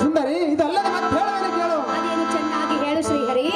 ಸುಂದರಿ ಇದಲ್ಲದೆ ಮತ್ತೆ ಹೇಳುವೇನೆ ಕೇಳು. ಅದೇನು ಚೆನ್ನಾಗಿ ಹೇಳು ಶ್ರೀಹರಿ.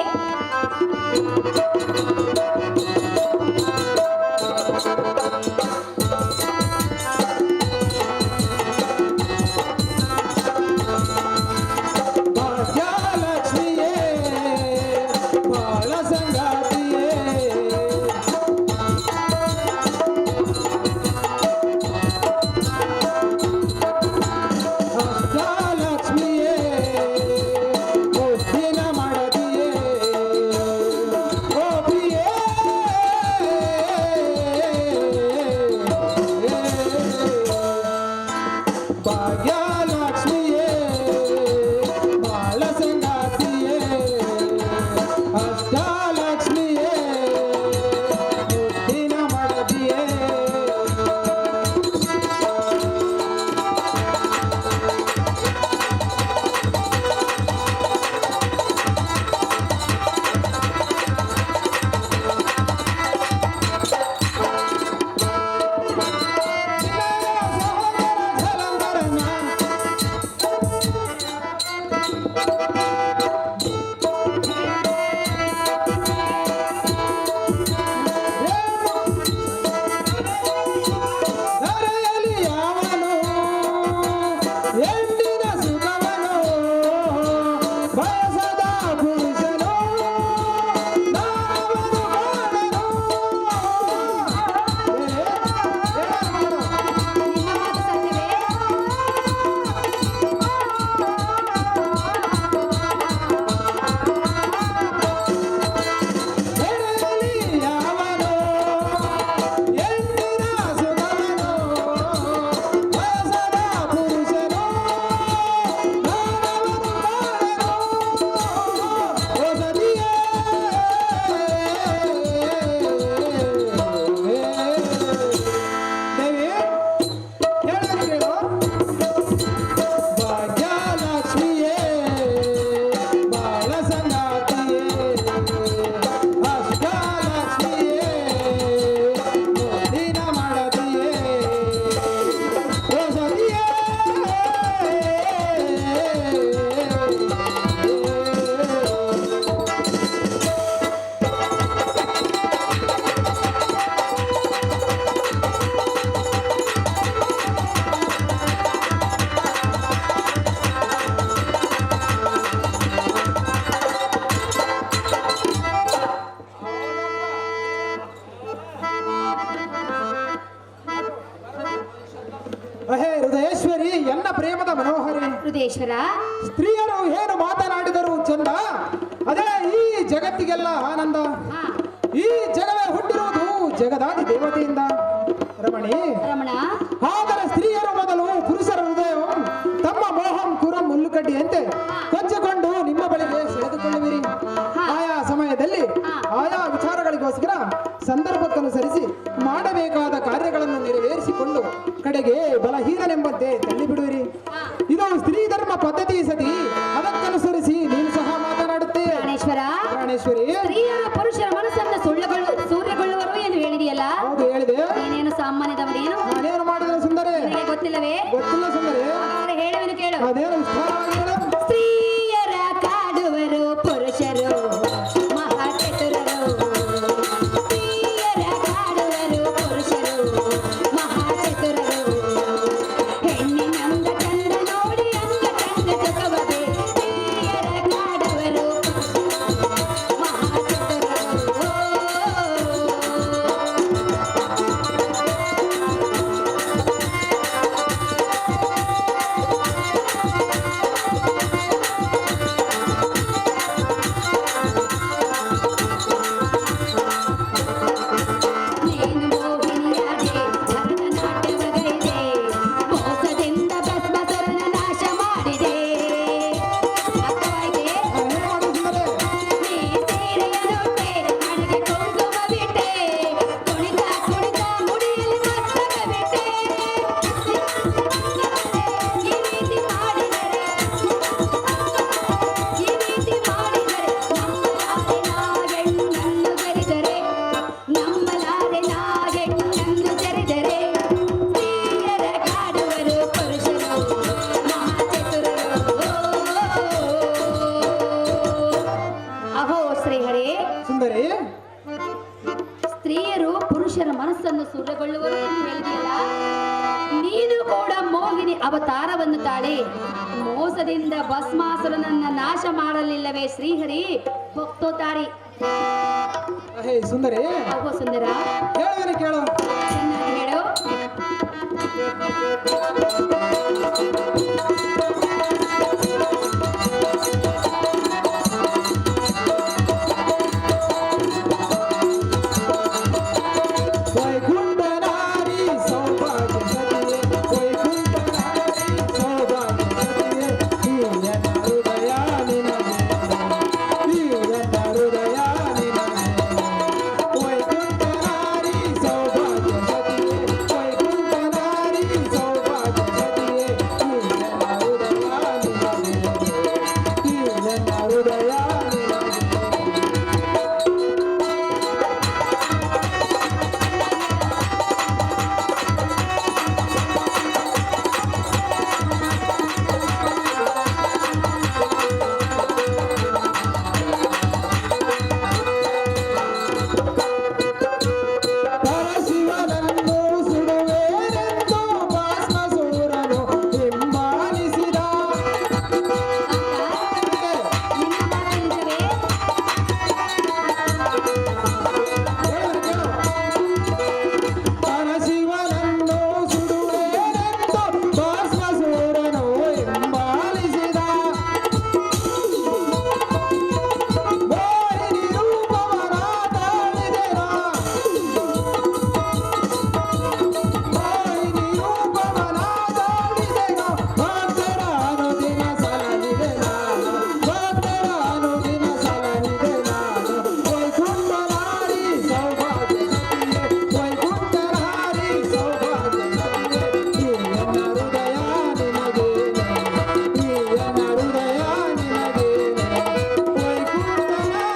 ಹೃದಯೇಶ್ವರಿ ಎನ್ನ ಪ್ರೇಮದ ಮನೋಹರಿ. ಹೃದಯೇಶ್ವರ, ಸ್ತ್ರೀಯರು ಏನು ಮಾತನಾಡಿದರು ಚಂದ, ಅದೇ ಈ ಜಗತ್ತಿಗೆಲ್ಲ ಆನಂದ. ಈ ಜಗವೇ ಹುಟ್ಟಿರುವುದು ಜಗದಾದಿ ದೇವತೆಯಿಂದ. ರಮಣಿ ರಮಣ, ಆದರೆ ಸ್ತ್ರೀಯರು ಮೊದಲು ಪುರುಷರ ಹೃದಯ ತಮ್ಮ ಮೋಹಂ ಕುರಂ ಮುಳ್ಳುಕಡ್ಡಿಯಂತೆ ಕೊಚ್ಚಿಕೊಂಡು ನಿಮ್ಮ ಬಳಿಗೆ ಸೆಳೆದುಕೊಳ್ಳುವಿರಿ. ಆಯಾ ಸಮಯದಲ್ಲಿ ಆಯಾ ವಿಚಾರಗಳಿಗೋಸ್ಕರ ಸಂದರ್ಭಕ್ಕನುಸರಿಸಿ ಮಾಡಬೇಕಾದ ಕಾರ್ಯಗಳನ್ನು ನೆರವೇರಿಸಿಕೊಂಡು ಕಡೆಗೆ ಬಲಹೀನನೆಂಬಂತೆ ತಳ್ಳಿಬಿಡುವಿರಿ. ಇದು ಸ್ತ್ರೀ ಧರ್ಮ ಪದ್ಧತಿ ಸತಿ. ಅದಕ್ಕನುಸರಿಸಿ ನೀನು ಸಹ ಮಾತನಾಡುತ್ತೆ. ಪ್ರಾಣೇಶ್ವರಿ, ಸ್ತ್ರೀಯರು ಪುರುಷರ ಮನಸ್ಸನ್ನು ಸೂರ್ಯಗೊಳ್ಳುವರು ಎಂದು ಹೇಳಿದೆಯಲ್ಲ. ಹೌದು, ಹೇಳಿದೆ. ನೀನೇನು ಸಾಮಾನ್ಯದವನೇನು? ನಾನೇನು ಮಾಡಿದ್ರೆ ಸುಂದರಿ? ಗೊತ್ತಿಲ್ಲವೇ? ಗೊತ್ತಿಲ್ಲ ಸುಂದರಿ. ಹೇಳುವೆನು ಕೇಳು. ಅದೇನು ವಿಸ್ತಾರವಾಗಿ ಹೇಳು. ಸ್ತ್ರೀಯರ ಕಾಡುವರು ಪುರುಷರು ತಾಳಿ ಮೋಸದಿಂದ ಭಸ್ಮಾಸುರನನ್ನ ನಾಶ ಮಾಡಲಿಲ್ಲವೇ ಶ್ರೀಹರಿ ಹೊಕ್ತೋ ತಾಳಿ. ಹೇ ಸುಂದರಿ, ಹೋಗೋ ಸುಂದರ, ಹೇಳುವೇನೆ ಕೇಳು. ಚೆನ್ನಾಗಿ ಹೇಳು. ವೈಕುಂಠನಾರಿ ಸೌಭಾಗ್ಯ ಸತಿಯೇ, ವೈಕುಂಠನಾರಿ ಸೌಭಾಗ್ಯ ಸತಿಯೇ, ಈ ನನ್ನ ಹೃದಯ ನಿನಗೆ, ಈ ನನ್ನ ಹೃದಯ ನಿನಗೆ. ವೈಕುಂಠನಾರಿ ಸೌಭಾಗ್ಯ ಸತಿಯೇ, ವೈಕುಂಠನಾರಿ ಸೌಭಾಗ್ಯ ಸತಿಯೇ, ಈ ನನ್ನ ಹೃದಯ ನಿನಗೆ, ಈ ನನ್ನ ಹೃದಯ ನಿನಗೆ. ಪರಶಿವನನ್ನು ಸುಡುವೇನೆಂದು ಭಸ್ಮಾಸುರನು ಹಿಂಬಾಲಿಸಿದ. ನಿನ್ನ ಮಾತು ನಿಜವೇ? ಪರಶಿವನನ್ನು ಸುಡುವೇನೆಂದು ಭಸ್ಮಾಸುರನು ಹಿಂಬಾಲಿಸಿದ. ಮೋಹಿನಿ ರೂಪವನ ತಾಳಿದೆನಾ, ಮೋಹಿನಿ ರೂಪವನ ತಾಳಿದೆನಾ, ಭಕ್ತರ ಅನುದಿನ ಸಲಹಿದೆ ನಾನು, ಭಕ್ತರ ಅನುದಿನ ಸಲಹಿದೆ ನಾನು. ವೈಕುಂಠನಾರಿ ಸೌಭಾಗ್ಯ ಸತಿಯೇ, ವೈಕುಂಠನಾರಿ ಸೌಭಾಗ್ಯ ಸತಿಯೇ, ಈ ನನ್ನ ಹೃದಯ ನಿನಗೆ, ಈ ನನ್ನ ಹೃದಯ ನಿನಗೆ. ವೈಕುಂಠನಾರಿ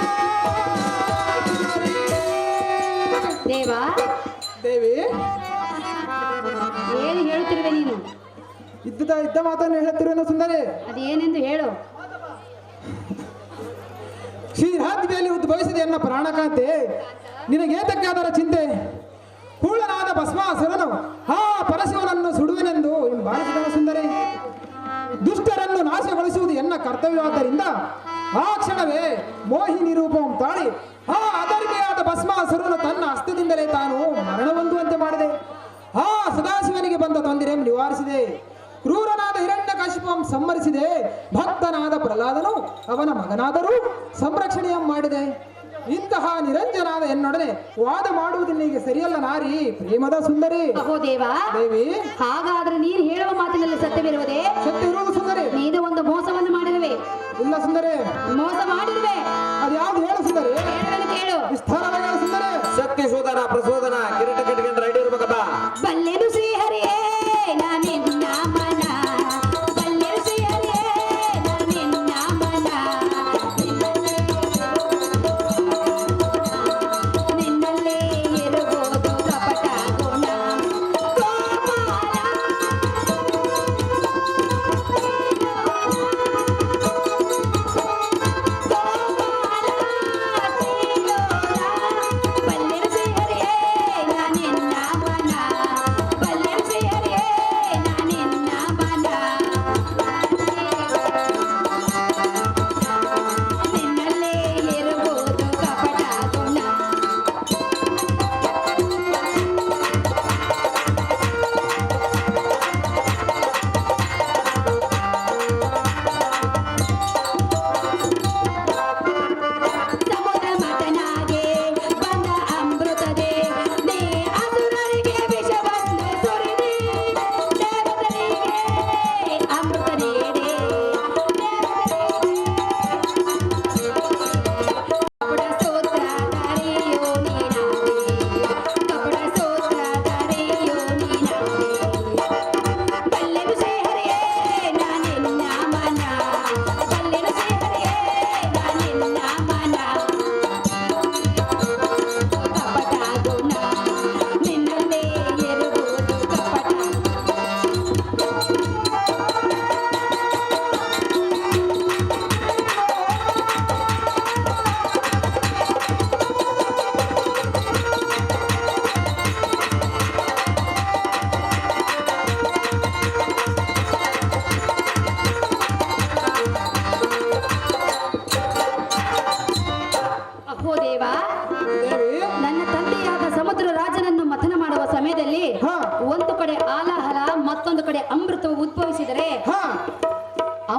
ದೇವ, ದೇವಿ, ಏನು ಹೇಳುತ್ತಿರುವೆ ನೀನು? ಇದ್ದ ಮಾತನ್ನು ಹೇಳುತ್ತಿರುವೆನು ಸುಂದರಿ. ಅದೇನೆಂದು ಹೇಳು. ಶ್ರೀರಾಜ್ಯದಲ್ಲಿ ಉದ್ಭವಿಸಿದೆ ಎನ್ನ ಪ್ರಾಣಕಾಂತೆ, ನಿನಗೇತಕ್ಕಾದರ ಚಿಂತೆ? ಹೂಳನಾದ ಭಸ್ಮಾಸುರನು ಆ ಪರಶಿವನನ್ನು ಸುಡುವೆನೆಂದು ಹಿಂಬಾಲಿಸಿದನು ಸುಂದರಿ. ದುಷ್ಟರನ್ನು ನಾಶಗೊಳಿಸುವುದು ಎನ್ನ ಕರ್ತವ್ಯವಾದ್ದರಿಂದ ಆ ಕ್ಷಣವೇ ಮೋಹಿನಿ ರೂಪವನ್ನು ತಾಳಿ ಆ ಅದರ್ಗೆಯಾದ ಭಸ್ಮಾಸುರನು ತನ್ನ ಹಸ್ತದಿಂದಲೇ ತಾನು ಮರಣ ಹೊಂದುವಂತೆ ಮಾಡಿದೆ. ಆ ಸದಾಶಿವನಿಗೆ ಬಂದ ತೊಂದರೆ ನಿವಾರಿಸಿದೆ. ಕ್ರೂರನಾದ ಹಿರಣ್ಯಕಶಿಪಂ ಸಂಹರಿಸಿದೆ. ಭಕ್ತನಾದ ಪ್ರಹ್ಲಾದನು ಅವನ ಮಗನಾದರೂ ಸಂರಕ್ಷಣೆಯ ಮಾಡಿದೆ. ಇಂತಹ ನಿರಂಜನಾದ ಎನ್ನೊಡನೆ ವಾದ ಮಾಡುವುದಿಲ್ಲಿಗೆ ಸರಿಯಲ್ಲ ನಾರಿ ಪ್ರೇಮದ ಸುಂದರಿ. ಅಹೋ ದೇವ, ದೇವಿ, ಹಾಗಾದ್ರೆ ನೀನು ಹೇಳುವ ಮಾತಿನಲ್ಲಿ ಸತ್ಯವಿರುವುದೇ? ಸತ್ಯ ಇರುವುದು ಸುಂದರಿ. ನೀನು ಒಂದು ಮೋಸವನ್ನು ಮಾಡಿರುವೆ. ಇಲ್ಲ ಸುಂದರಿ, ಮೋಸ ಮಾಡಿರುವೆ. ಅದ್ಯಾವ್ದು ಹೇಳು ಸುಂದರಿ, ಹೇಳುವೆನು ಕೇಳು. ವಿಸ್ತಾರವಾಗಿ ಹೇಳು ಸುಂದರಿ. ಶಕ್ತಿ ಶೋಧನ ಪ್ರಚೋದನ ಕಿರೀಟ ಕಟ್ಕೊಂಡು ರೆಡಿ ಇರ್ಬೇಕಪ್ಪ. ಬಲ್ಲೆನು ಶ್ರೀಹರಿಯೇ ನಾನಿನ್ನ ಮನ, ಬಲ್ಲೆನು ಶ್ರೀಹರಿಯೇ ನಾನಿನ್ನ ಮನ, ನಿನ್ನಲ್ಲೇ ಇರುವುದು ಕಪಟ ಗುಣ ಗೋಪಾಲ. ಗೋಪಾಲ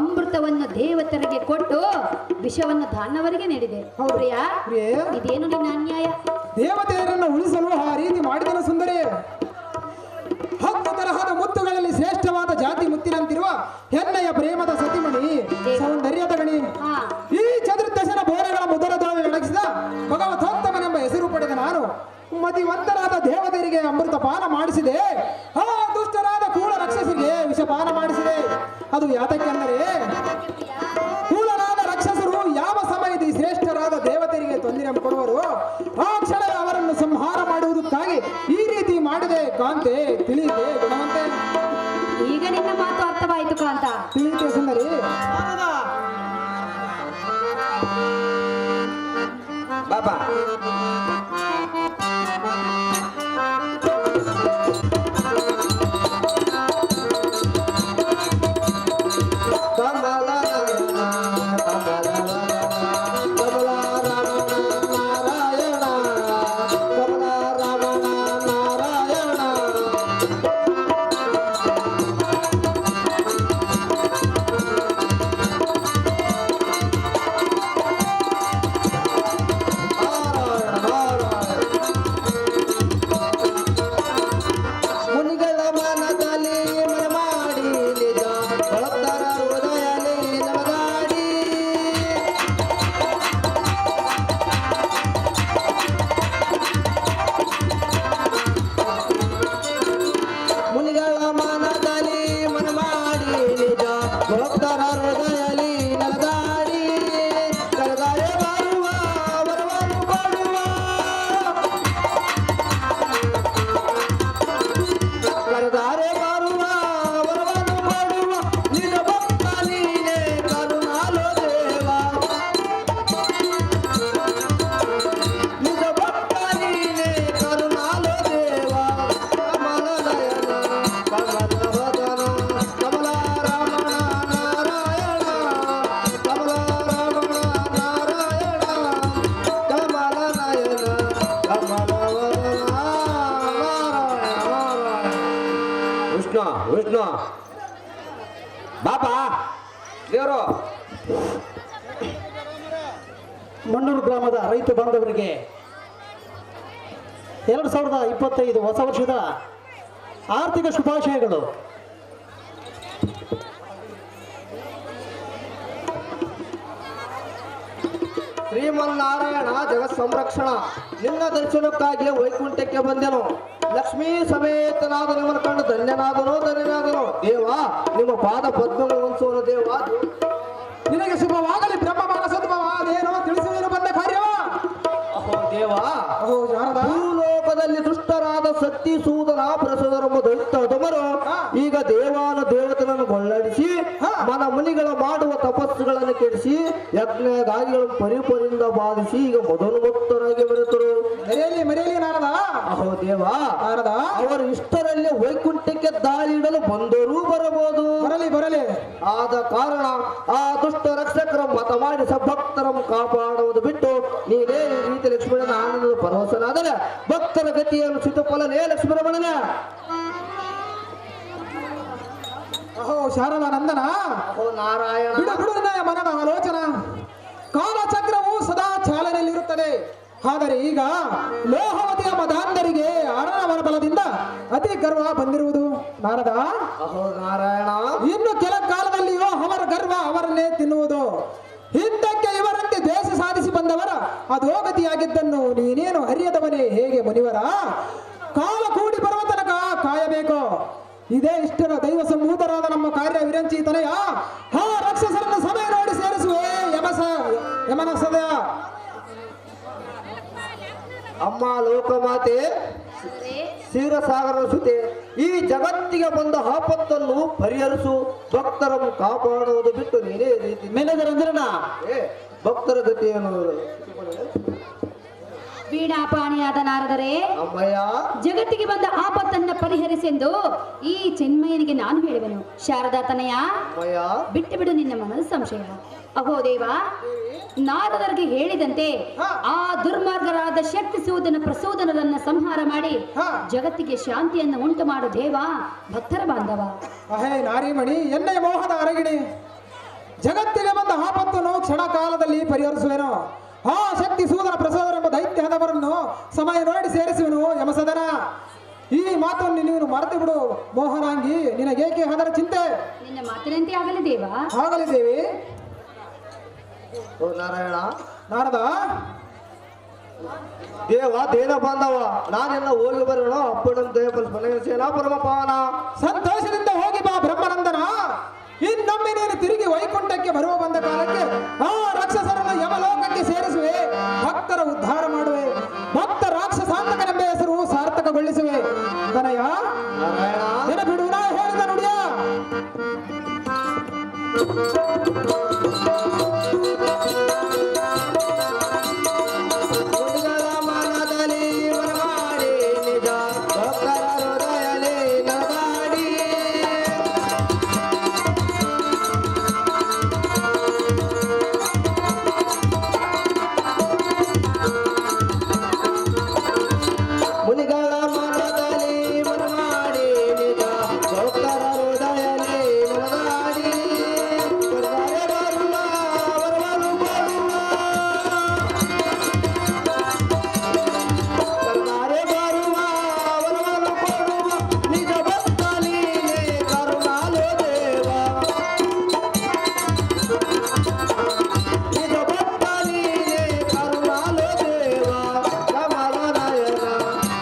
ಅಮೃತವನ್ನು ದೇವತರಿಗೆ ಕೊಟ್ಟು ವಿಷವನ್ನು ದಾನವರಿಗೆ ನೀಡಿದೆ. ಹೌದು. ಪ್ರಿಯ, ಪ್ರಿಯೆ, ಇದೇನು ನಿನ್ನ ಅನ್ಯಾಯ? ದೇವತೆಯರನ್ನು ಉಳಿಸಲು ಆ ರೀತಿ ಮಾಡಿದನು ಸುಂದರಿ. 10 ತರಹದ ಮುತ್ತುಗಳಲ್ಲಿ ಶ್ರೇಷ್ಠವಾದ ಜಾತಿ ಮುತ್ತಿನಂತಿರುವ ಹೆಣ್ಣೆಯ ಪ್ರೇಮದ ಸತಿಮಣಿ ಸೌಂದರ್ಯದ ಗಣಿ ಹಾ, ಈ ಚತುರ್ದಶನ ಬೋರೆಗಳ ಮುದರದೊಳಗೆ ಅಡಗಿಸಿದ ಭಗವತೋತ್ತಮನೆಂಬ ಹೆಸರು ಪಡೆದ ನಾನು ಮತಿವಂತರಾದ ದೇವತೆಯರಿಗೆ ಅಮೃತ ಪಾನ ಮಾಡಿಸಿದೆ. ಆ ದುಷ್ಟರಾದ ಕೂಳ ರಾಕ್ಷಸರಿಗೆ ವಿಷಪಾನ ಮಾಡಿಸಿದೆ. ಅದು ಯಾತಕ್ಕೆಂದರೆ ಕೂಳರಾದ ರಾಕ್ಷಸರು ಯಾವ ಸಮಯದಲ್ಲಿ ಶ್ರೇಷ್ಠರಾದ ದೇವತೆಯರಿಗೆ ತೊಂದರೆ ಕೊಡುವರು, ಆ ಕ್ಷಣ ಅವರನ್ನು ಸಂಹಾರ ಮಾಡುವುದಕ್ಕಾಗಿ ಈ ರೀತಿ ಮಾಡಿದೆ. ಕಾಂತೆ ತಿಳಿಯಿತೆ ಗುಣವಂತೆ, ಈಗ ನಿನ್ನ ಮಾತು ಅರ್ಥವಾಯಿತು ಕಾಂತ. ತಿಳಿಯಿತೆ ಸುಂದರಿ. ಬಾಬಾ ಮುನಿಗಳ ಮನದಲ್ಲಿ ಮನಮಾಡಿ ನಿಜ ಭಕ್ತರ ಹೃದಯದಲ್ಲಿ ನಮಗಾಡಿ ಮುನಿಗಳ ಮನದಲ್ಲಿ ಮನಮಾಡಿ ನಿಜ ಭಕ್ತರ ಹೃದಯದಲ್ಲಿ ನಲಗಾಡಿ ಕರೆದರೆ ಬರುವ ವರವನ್ನು ಕೊಡುವ ಕರೆದರೆ ಬರುವ ವರವನ್ನು ಕೊಡುವ ನಿಜ ಭಕ್ತ ನೀನೇ ಕರುಣಾಲೋ ದೇವ ನಿಜ ಭಕ್ತ ನೀನೇ ಕರುಣಾಲೋ ದೇವ ಕಮಲ ನಯನ ಕಮಲ ವದನ ಕಮಲ ರಮಣ ನಾರಾಯಣ ಕಮಲ ರಮಣ ನಾರಾಯಣ ಕಮಲ ನಯನ ಕಮಲ ವದನ ನಾರಾಯಣ. ವಿಷ್ಣು ವಿಷ್ಣು ಬಾಬಾ ದೇವರು ಮಣ್ಣೂರು ಗ್ರಾಮದ ರೈತ ಬಾಂಧವರಿಗೆ 2025 ಹೊಸ ವರ್ಷದ ಆರ್ಥಿಕ ಶುಭಾಶಯಗಳು. ಶ್ರೀಮನ್ನಾರಾಯಣ ಜಗತ್ ಸಂರಕ್ಷಣ ನಿನ್ನ ದರ್ಶನಕ್ಕಾಗಿ ವೈಕುಂಠಕ್ಕೆ ಬಂದೆನು. ಲಕ್ಷ್ಮೀ ಸಮೇತನಾದ ನಿಮ್ಮನ್ನು ಕಂಡು ಧನ್ಯನಾದನು ಧನ್ಯನಾದನು. ದೇವ ನಿಮ್ಮ ಪಾದ ಪದ್ಮಗಳು ಹೊಂದಿಸುವನು ದೇವ. ನಿನಗೆ ಶುಭವಾಗಲಿ. ಬ್ರಹ್ಮ ಮಾನಸೋದ್ಭವ ಅದೇನೋ ತಿಳಿಸುವೇನು ಬಂದ ಕಾರ್ಯವ. ಅಹೋ ದೇವ, ಅಹೋ ಜಾನದ, ಭೂಲೋಕದಲ್ಲಿ ದುಷ್ಟರಾದ ಸತ್ತಿ ಸೂದನ ಪ್ರಸೋದರಮ್ಮ ದೈತ್ಯದಮರು ಈಗ ದೇವಾನು ದೇವತನನ್ನು ಗೊಳ್ಳಡಿಸಿ ಮನ ಮುನಿಗಳ ಮಾಡುವ ತಪಸ್ಸುಗಳನ್ನು ಕೆಡಿಸಿ ಯಜ್ಞಗಾದಿಗಳನ್ನು ಪರಿಪರಿಂದ ಬಾಧಿಸಿ ಈಗ ಮೊದಲುಮುಕ್ತರಾಗಿ ಬರುತ್ತರು. ಮರೆಯಲಿ ನಾರದ. ಅಹೋ ದೇವ, ನಾರದ, ಅವರು ಇಷ್ಟರಲ್ಲಿ ವೈಕುಂಠಕ್ಕೆ ದಾಳಿ ಇಡಲು ಬಂದರೂ ಬರಬಹುದು. ಬರಲಿ. ಆದ ಕಾರಣ ಆ ದುಷ್ಟ ರಕ್ಷಕರ ಮತ ಮಾಡಿ ಸಭಕ್ತರನ್ನು ಕಾಪಾಡುವುದು ಬಿಟ್ಟು ನೀನೇ ಈ ರೀತಿ ಲಕ್ಷ್ಮಣನ ಆನಂದದ ಪರವಶನಾದರೆ ಭಕ್ತರ ಗತಿಯನ್ನು ಸಿತುಫಲನೇ ಲಕ್ಷ್ಮಣನ. ಅಹೋ ಶಾರದಾ ನಂದನ, ಅಹೋ ನಾರಾಯಣ, ಬಿಡು ನಿನ್ನ ಮನದ ಆಲೋಚನ. ಕಾಲಚಕ್ರವು ಸದಾ ಚಾಲನೆಯಲ್ಲಿರುತ್ತದೆ. ಆದರೆ ಈಗ ಲೋಹವತಿಯ ಮದಾಂಧರಿಗೆ ಅರಣ್ಯವನ ಬಲದಿಂದ ಅತಿ ಗರ್ವ ಬಂದಿರುವುದು ನಾರದ. ಅಹೋ ನಾರಾಯಣ, ಇನ್ನು ಕೆಲ ಕಾಲದಲ್ಲಿಯೋ ಅವರ ಗರ್ವ ಅವರನ್ನೇ ತಿನ್ನುವುದು. ಹಿಂದಕ್ಕೆ ಇವರಂತೆ ದೇಶ ಸಾಧಿಸಿ ಬಂದವರ ಅಧೋಗತಿಯಾಗಿದ್ದನ್ನು ನೀನೇನು ಅರಿಯದವನೇ ಹೇಗೆ ಮುನಿವರ? ಕಾಲ ಕೂಡಿ ಬರುವ ತನಕ ಕಾಯಬೇಕು. ಇದೇ ಇಷ್ಟರ ದೈವ ಸಂಭೂತರಾದ ನಮ್ಮ ಕಾರ್ಯ ವಿರಂಚಿ ತನಯ ಹಾ ರಾಕ್ಷಸರನ್ನು ಸಮಯ ನೋಡಿ ಸೇರಿಸುವೆ ಯಮನ ಸದಯ. ಅಮ್ಮ ಲೋಕಮಾತೆ ಕ್ಷೀರಸಾಗರ ಸುತೆ, ಈ ಜಗತ್ತಿಗೆ ಬಂದ ಆಪತ್ತನ್ನು ಪರಿಹರಿಸು, ಭಕ್ತರನ್ನು ಕಾಪಾಡುವುದು ಬಿಟ್ಟು ನೀನೇ ರೀತಿ ಮೇಲೆದರಂದ್ರನ ಭಕ್ತರ ಗತಿಯನ್ನು ವೀಣಾಪಾಣಿಯಾದ ನಾರದರೆ, ಅಮ್ಮಯ್ಯ ಜಗತ್ತಿಗೆ ಬಂದ ಆಪತ್ತನ್ನ ಪರಿಹರಿಸೆಂದು ಈ ಚಿನ್ಮಯನಿಗೆ ನಾನು ಹೇಳುವೆನು. ಶಾರದಾ ತನಯ, ಅಮ್ಮಯ್ಯ ಬಿಟ್ಟು ಬಿಡು ನಿನ್ನ ಮನದ ಸಂಶಯ. ಅಹೋ ದೇವ, ನಾರದರಿಗೆ ಹೇಳಿದಂತೆ ಆ ದುರ್ಮಾರ್ಗರಾದ ಶಕ್ತಿ ಸೂದನ ಪ್ರಸೂದನರನ್ನ ಸಂಹಾರ ಮಾಡಿ ಜಗತ್ತಿಗೆ ಶಾಂತಿಯನ್ನು ಉಂಟು ಮಾಡು ದೇವ, ಭಕ್ತರ ಬಾಂಧವ. ಅಹೇ ನಾರಿಮಣಿ, ಎಣ್ಣೆ ಮೋಹದ ಅರಗಿಣಿ, ಜಗತ್ತಿಗೆ ಬಂದ ಆಪತ್ತನ್ನು ಕ್ಷಣ ಕಾಲದಲ್ಲಿ ಪರಿಹರಿಸುವೆನು. ಆ ಶಕ್ತಿ ಸೂದನ ಪ್ರಸೋದರೆಂಬ ದೈತ್ಯ ಹದವರನ್ನು ಸಮಯ ನೋಡಿ ಸೇರಿಸುವೆನು ಯಮಸದನ. ಈ ಮಾತನ್ನು ನೀನು ಮರೆತು ಬಿಡು ಮೋಹನಾಂಗಿ. ನಿನಗೇಕೆ ಅದರ ಚಿಂತೆ? ನಿನ್ನ ಮಾತಿನಂತೆ ಆಗಲಿ ದೇವ. ಆಗಲಿ ದೇವಿ. ಓ ನಾರಾಯಣ, ನಾರದ ದೇವ ದೇನ ಬಾಂಧವ, ನಾನೆಲ್ಲ ಹೋಗಿ ಬರೋಣ. ಅಪ್ಪನಂತ ದೇವಪಲ್ಪನ ಪರಮ ಪಾವನ. ಸಂತೋಷದಿಂದ ಹೋಗಿ ಬಾ ಬ್ರಹ್ಮನಂದನ. ಇನ್ನೊಮ್ಮೆ ನೀನು ತಿರುಗಿ ವೈಕುಂಠಕ್ಕೆ ಬರುವ ಬಂದ ಕಾಲಕ್ಕೆ ಆ ರಾಕ್ಷಸರನ್ನು ಯಮಲೋಕಕ್ಕೆ ಸೇರಿಸುವೆ. ಭಕ್ತರ ಉದ್ಧಾರ ಮಾಡುವೆ. ಭಕ್ತ ರಾಕ್ಷಸಾಂತಕನೆಂಬ ಹೆಸರು ಸಾರ್ಥಕಗೊಳಿಸುವೆ. ಕನಯ್ಯ ನಾರಾಯಣ, ನೆನಪಿಡು ನಾ ಹೇಳಿದ ನುಡಿಯ. ಮುನಿಗಳ ಮನದಲ್ಲಿ ಮನಮಾಡಿ ನಿಜ ಭಕ್ತರ ಹೃದಯದಲ್ಲಿ ನಗಾಡಿ. ಮುನಿಗಳ ಮನದಲ್ಲಿ ಮನಮಾಡಿ ನಿಜ ಭಕ್ತರ ಹೃದಯದಲ್ಲಿ ನಗಾಡಿ. ಕರ್ನಾಯ ಬರುವ ವರವನ್ನು ಕೊಡುವ, ಕರ್ನಾಯ ಬರುವ ವರವನ್ನು ಕೊಡುವ ನಿಜ ಭಕ್ತ ನೀನೇ ಕರುಣಾಲೋ ದೇವ. ನಿಜ ಭಕ್ತ ನೀನೇ ಕರುಣಾಲೋ ದೇವ. ಕಮಲ ನಯನ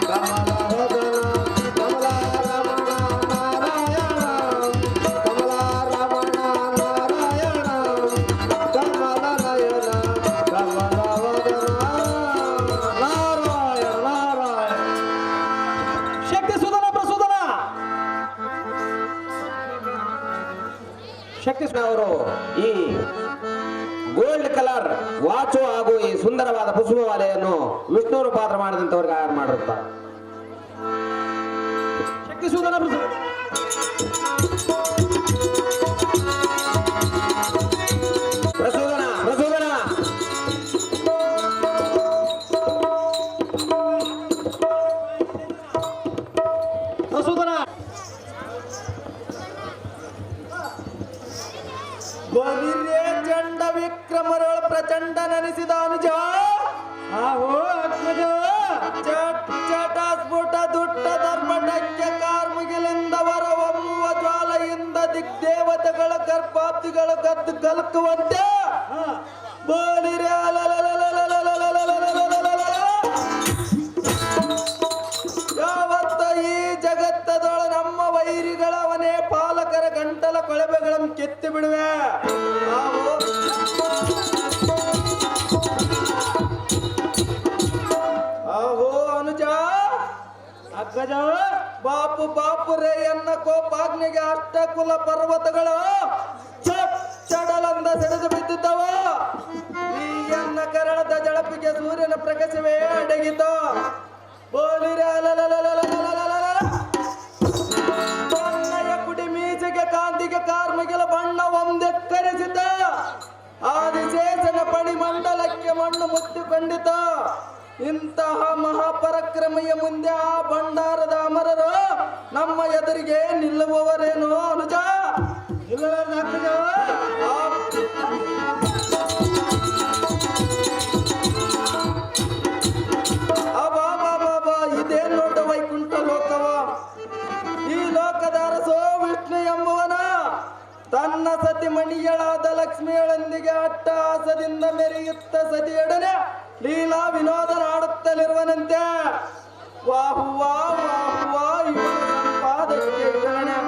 ಕಮಲ ವದನ ಕಮಲ ರಮಣ ನಾರಾಯಣ. ಕಮಲ ರಮಣ ನಾರಾಯಣ. ಕಮಲ ನಯನ ಕಮಲ ವದನ ನಾರಾಯಣ ನಾರಾಯಣ. ಶಕ್ತಿ ಸುಧನ ಪ್ರಸೂದನ. ಶಕ್ತಿ ಅವರು ಈ ಗೋಲ್ಡ್ ಕಲರ್ ವಾಚು ಹಾಗೂ ಈ ಸುಂದರವಾದ ಪುಷ್ಪಮಾಲೆಯನ್ನು ವಿಷ್ಣುವರು ಪಾತ್ರ ಮಾಡಿದಂತವ್ರಿಗೆ ಆಯ್ಕೆ ಮಾಡಿರುತ್ತಾರೆ. ಶಕ್ತಿ ಸುಧನ ಪ್ರಸೂದನ. ಪ್ರಸೂದನ ಪ್ರಸೂದನ ಪ್ರಸೂದನ. ಬಲಿರೇ ಚಂಡ ವಿಕ್ರಮರಳ ಪ್ರಚಂಡ ನೆನೆಸಿದ ಅನುಜ. ಆಹೋ ಅಗ್ರಜ. ಚಟ್ ಚಟ ಸ್ಫುಟ ದುಟ್ಟ ಧರ್ಮಟಕ್ಕೆ ಕಾರ್ಮಿಗಿಲಿಂದ ಹೊರಹೊಮ್ಮುವ ಜ್ವಾಲೆಯಿಂದ ದಿಗ್ದೇವತೆಗಳ ಗರ್ಭಾಬ್ದಿಗಳ ಕದ್ದು ಕಲ್ಕುವಂತೆ ಬಲಿರೇ ಯಾವತ್ತ ಈ ಜಗತ್ತದೊಳ ನಮ್ಮ ವೈರಿಗಳವನೇ ಪಾಲಕರ ಗಂಟಲ ಕೊಳಬೆಗಳನ್ನು ಕೆತ್ತಿ ಬಿಡುವೆ. ಆಹೋ ಅನುಜ, ಅಗ್ರಜ. ಬಾಪು ಬಾಪು ರೇ ಎನ್ನ ಕೋಪಾಗ್ನಿಗೆ ಅಷ್ಟಕುಲ ಪರ್ವತಗಳು ಚಡಲಂದ ಸೆಳೆದು ಬಿದ್ದಿದ್ದವ. ಈ ಎನ್ನ ಕರಳದ ಜಳಪಿಗೆ ಸೂರ್ಯನ ಪ್ರಕಾಶವೇ ಅಡಗಿತು. ಬೋಲಿರೆ ಬಣ್ಣಯ ಕುಡಿ ಮೀಸೆಗೆ ಕಾಂತಿಗೆ ಕಾರ್ಮಿಕಲ ಬಣ್ಣ ಒಂದೆಕ್ಕರಿಸಿದ. ಆದಿಶೇಷನ ಪಣಿಮಂಡಲಕ್ಕೆ ಮಣ್ಣು ಮುತ್ತಿಕೊಂಡಿತ. ಇಂತಹ ಮಹಾಪರಾಕ್ರಮಿಯ ಮುಂದೆ ಆ ಭಂಡಾರದ ಅಮರರು ನಮ್ಮ ಎದುರಿಗೆ ನಿಲ್ಲುವವರೇನು ಅನುಜ? ಇದೇನ್ ದೊಡ್ಡ ವೈಕುಂಠ ಲೋಕವ. ಈ ಲೋಕದ ಅರಸೋ ವಿಷ್ಣು ಎಂಬುವನ ತನ್ನ ಸತಿಮಣಿಯಳಾದ ಲಕ್ಷ್ಮಿಯಳೊಂದಿಗೆ ಅಟ್ಟಹಾಸದಿಂದ ಮೆರೆಯುತ್ತ ಸತಿಯೊಡನೆ ಲೀಲಾ ವಿನೋದನಾಡುತ್ತಲಿರುವನಂತೆ. ವಾಹುವಾ ವಾಹುವಾ ಇವನ ಸಂಪಾದಕ್ಕೆ ಇಡಣೆ.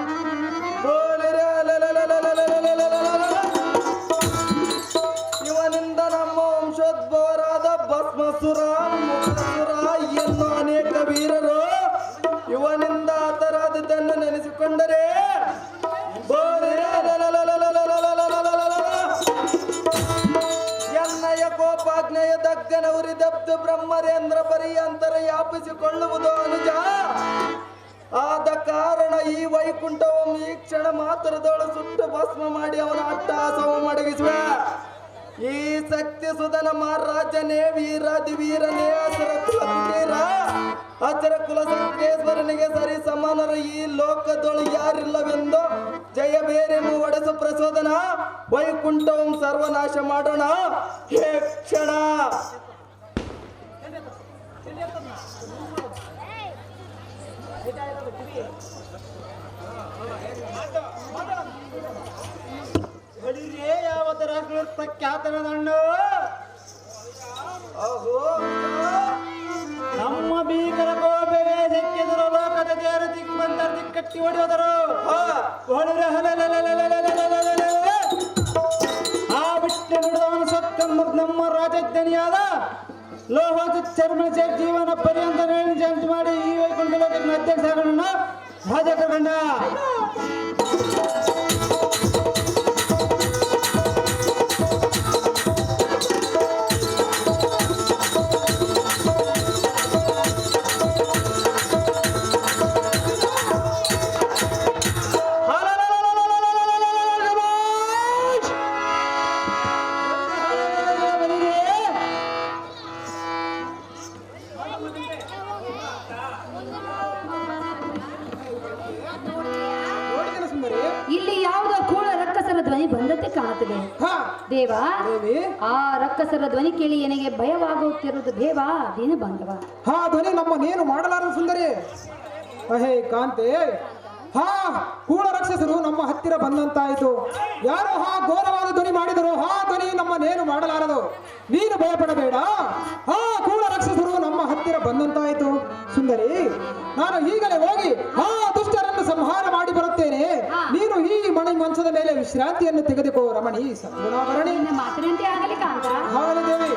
ಇವನಿಂದ ನಮ್ಮ ವಂಶೋದ್ಭವರಾದ ಭಸ್ಮಸುರ ಮುಖಸುರ ಎನ್ನುವ ಅನೇಕ ವೀರರು ಇವನಿಂದ ಆತರಾದದ್ದನ್ನು ನೆನೆಸಿಕೊಂಡರೆ ಎನ್ನಯ ಕೋಪಾಗ್ನೆಯ ದಗ್ಗನ ಉರಿದಬ್ದು ಬ್ರಹ್ಮರೇಂದ್ರ ಪರ್ಯಂತರ ಯಾಪಿಸಿಕೊಳ್ಳುವುದು ಅನುಜ. ಆದ ಕಾರಣ ಈ ವೈಕುಂಠವನ್ನು ಈ ಕ್ಷಣ ಮಾತ್ರದೊಳ ಸುಟ್ಟು ಭಸ್ಮ ಮಾಡಿ ಅವನ ಅಟ್ಟಹಾಸವ ಮಡಗಿಸುವೆ. ಈ ಶಕ್ತಿ ಸುಧನ ಮಹಾರಾಜನೇ ವೀರಾದಿ ವೀರನೇ ಅಸುರ ಕುಲ ಕುಟೀರ ಅಚರ ಕುಲ ಸಂಕೇಶ್ವರನಿಗೆ ಸರಿ ಸಮಾನರು ಈ ಲೋಕದೊಳು ಯಾರಿಲ್ಲವೆಂದು ಜಯ ಬೇರೆ ಒಡೆಸು ಪ್ರಚೋದನ ವೈಕುಂಠವಂ ಸರ್ವನಾಶ ಮಾಡೋಣ ಹೇ ಕ್ಷಣ. ಬಡಿರೇ ಯಾವತ್ತರ ಪ್ರಖ್ಯಾತನ ದಂಡು ನಮ್ಮ ಭೀಕರ ಕೋಪವೇ ಸಿಕ್ಕಿದರು ಲೋಕದ ದೇವರು ದಿಕ್ಬಂದರ್ ದಿಕ್ಕಟ್ಟಿ ಹೊಡೆಯೋದರು ಆ ಬಿಟ್ಟು ನುಡಿದವನು ಸತ್ತ ನಮ್ಮ ರಾಜಧಾನಿಯಾದ ಲೋಹ ಚರ್ಮ ಜೀವನ ಪರ್ಯಂತ ಜಂಟ್ ಮಾಡಿ ಈ ವೈಕುಂಠ ಲೋಕಕ್ಕೆ ಅಧ್ಯಕ್ಷ ಆಗೋಣ ರಾಜಕರಗಂಡ. ನೋಡಿದ್ದೇನೆ ಸುಂದರಿ. ಇಲ್ಲಿ ಯಾವುದೋ ಕೂಳ ರಕ್ಕಸರ ಧ್ವನಿ ಬಂದಂತೆ ಕಾಣುತ್ತದೆ. ಹಾ ದೇವ, ದೇವಿ, ಆ ರಕ್ಕಸರ ಧ್ವನಿ ಕೇಳಿ ನನಗೆ ಭಯವಾಗುತ್ತಿರುವುದು ದೇವ ದೀನ ಬಾಂಧವ. ಹಾ ಧ್ವನಿ ನಮ್ಮ ನೇನು ಮಾಡಲಾರದು ಸುಂದರಿ. ಅಹೇ ಕಾಂತೆ, ಹಾ ಕೂಳ ರಾಕ್ಷಸರು ನಮ್ಮ ಹತ್ತಿರ ಬಂದಂತಾಯಿತು. ಯಾರೋ ಘೋರವಾದ ಧ್ವನಿ ಮಾಡಿದರು. ಧ್ವನಿ ನಮ್ಮ ನೇನು ಮಾಡಲಾರದು. ನೀನು ಭಯಪಡಬೇಡ. ಕೂಳ ರಾಕ್ಷಸರು ನಮ್ಮ ಹತ್ತಿರ ಬಂದಂತಾಯಿತು. ಸುಂದರಿ, ನಾನು ಈಗಲೇ ಹೋಗಿ ದುಷ್ಟರನ್ನು ಸಂಹಾರ ಮಾಡಿ ಬರುತ್ತೇನೆ. ನೀನು ಈ ಮಣಿ ಮಂಚದ ಮೇಲೆ ವಿಶ್ರಾಂತಿಯನ್ನು ತೆಗೆದುಕೋ ರಮಣಿ ಸದ್ಗುಣಾಭರಣಿ. ನಿನ್ನ ಮಾತಿನಂತೆ ಆಗಲಿ ಕಾಂತ. ಆಗಲಿ ದೇವಿ.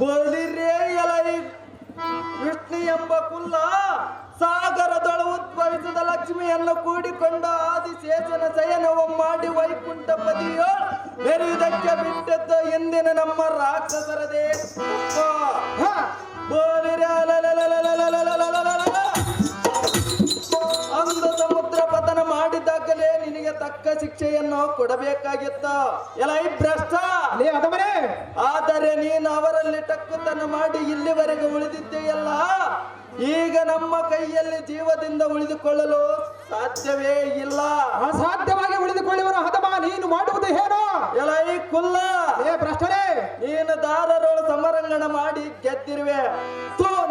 ಬಲಿರೇ ಎಲೈ ವಿಷ್ಣು ಎಂಬ ಕುಲ್ಲ ಸಾಗರದೊಳು ಉದ್ಭವಿಸಿದ ಲಕ್ಷ್ಮಿಯನ್ನು ಕೂಡಿಕೊಂಡ ಆದಿಶೇಷನ ಶಯನವ ಮಾಡಿ ವೈಕುಂಠ ಪದಿಯೋ ಬೆರೆಯುವುದಕ್ಕೆ ಬಿಟ್ಟದ್ದು ಎಂದಿನ ನಮ್ಮ ರಾಕ್ಷಸರ ದೇಶ. ಅಂದು ಸಮುದ್ರ ಪತನ ಮಾಡಿದಾಗಲೇ ನಿನಗೆ ತಕ್ಕ ಶಿಕ್ಷೆಯನ್ನು ಕೊಡಬೇಕಾಗಿತ್ತು. ಎಲೈ ಭ್ರಷ್ಟ, ಆದರೆ ನೀನು ಅವರಲ್ಲಿ ಟಕ್ಕುತನ ಮಾಡಿ ಇಲ್ಲಿವರೆಗೆ ಉಳಿದಿದ್ದೆಯಲ್ಲ. ಈಗ ನಮ್ಮ ಕೈಯಲ್ಲಿ ಜೀವದಿಂದ ಉಳಿದುಕೊಳ್ಳಲು ಸಾಧ್ಯವೇ ಇಲ್ಲ. ಅಸಾಧ್ಯವಾಗಿ ಉಳಿದುಕೊಳ್ಳುವನು ಹದಮ ನೀನು ಮಾಡುವುದು ಏನು? ಎಲೈ ಕುಲ್ಲ, ಭ್ರಷ್ಟರೇ, ನೀನು ದಾರರೋಳು ಸಮರಂಗಣ ಮಾಡಿ ಗೆದ್ದಿರುವೆ.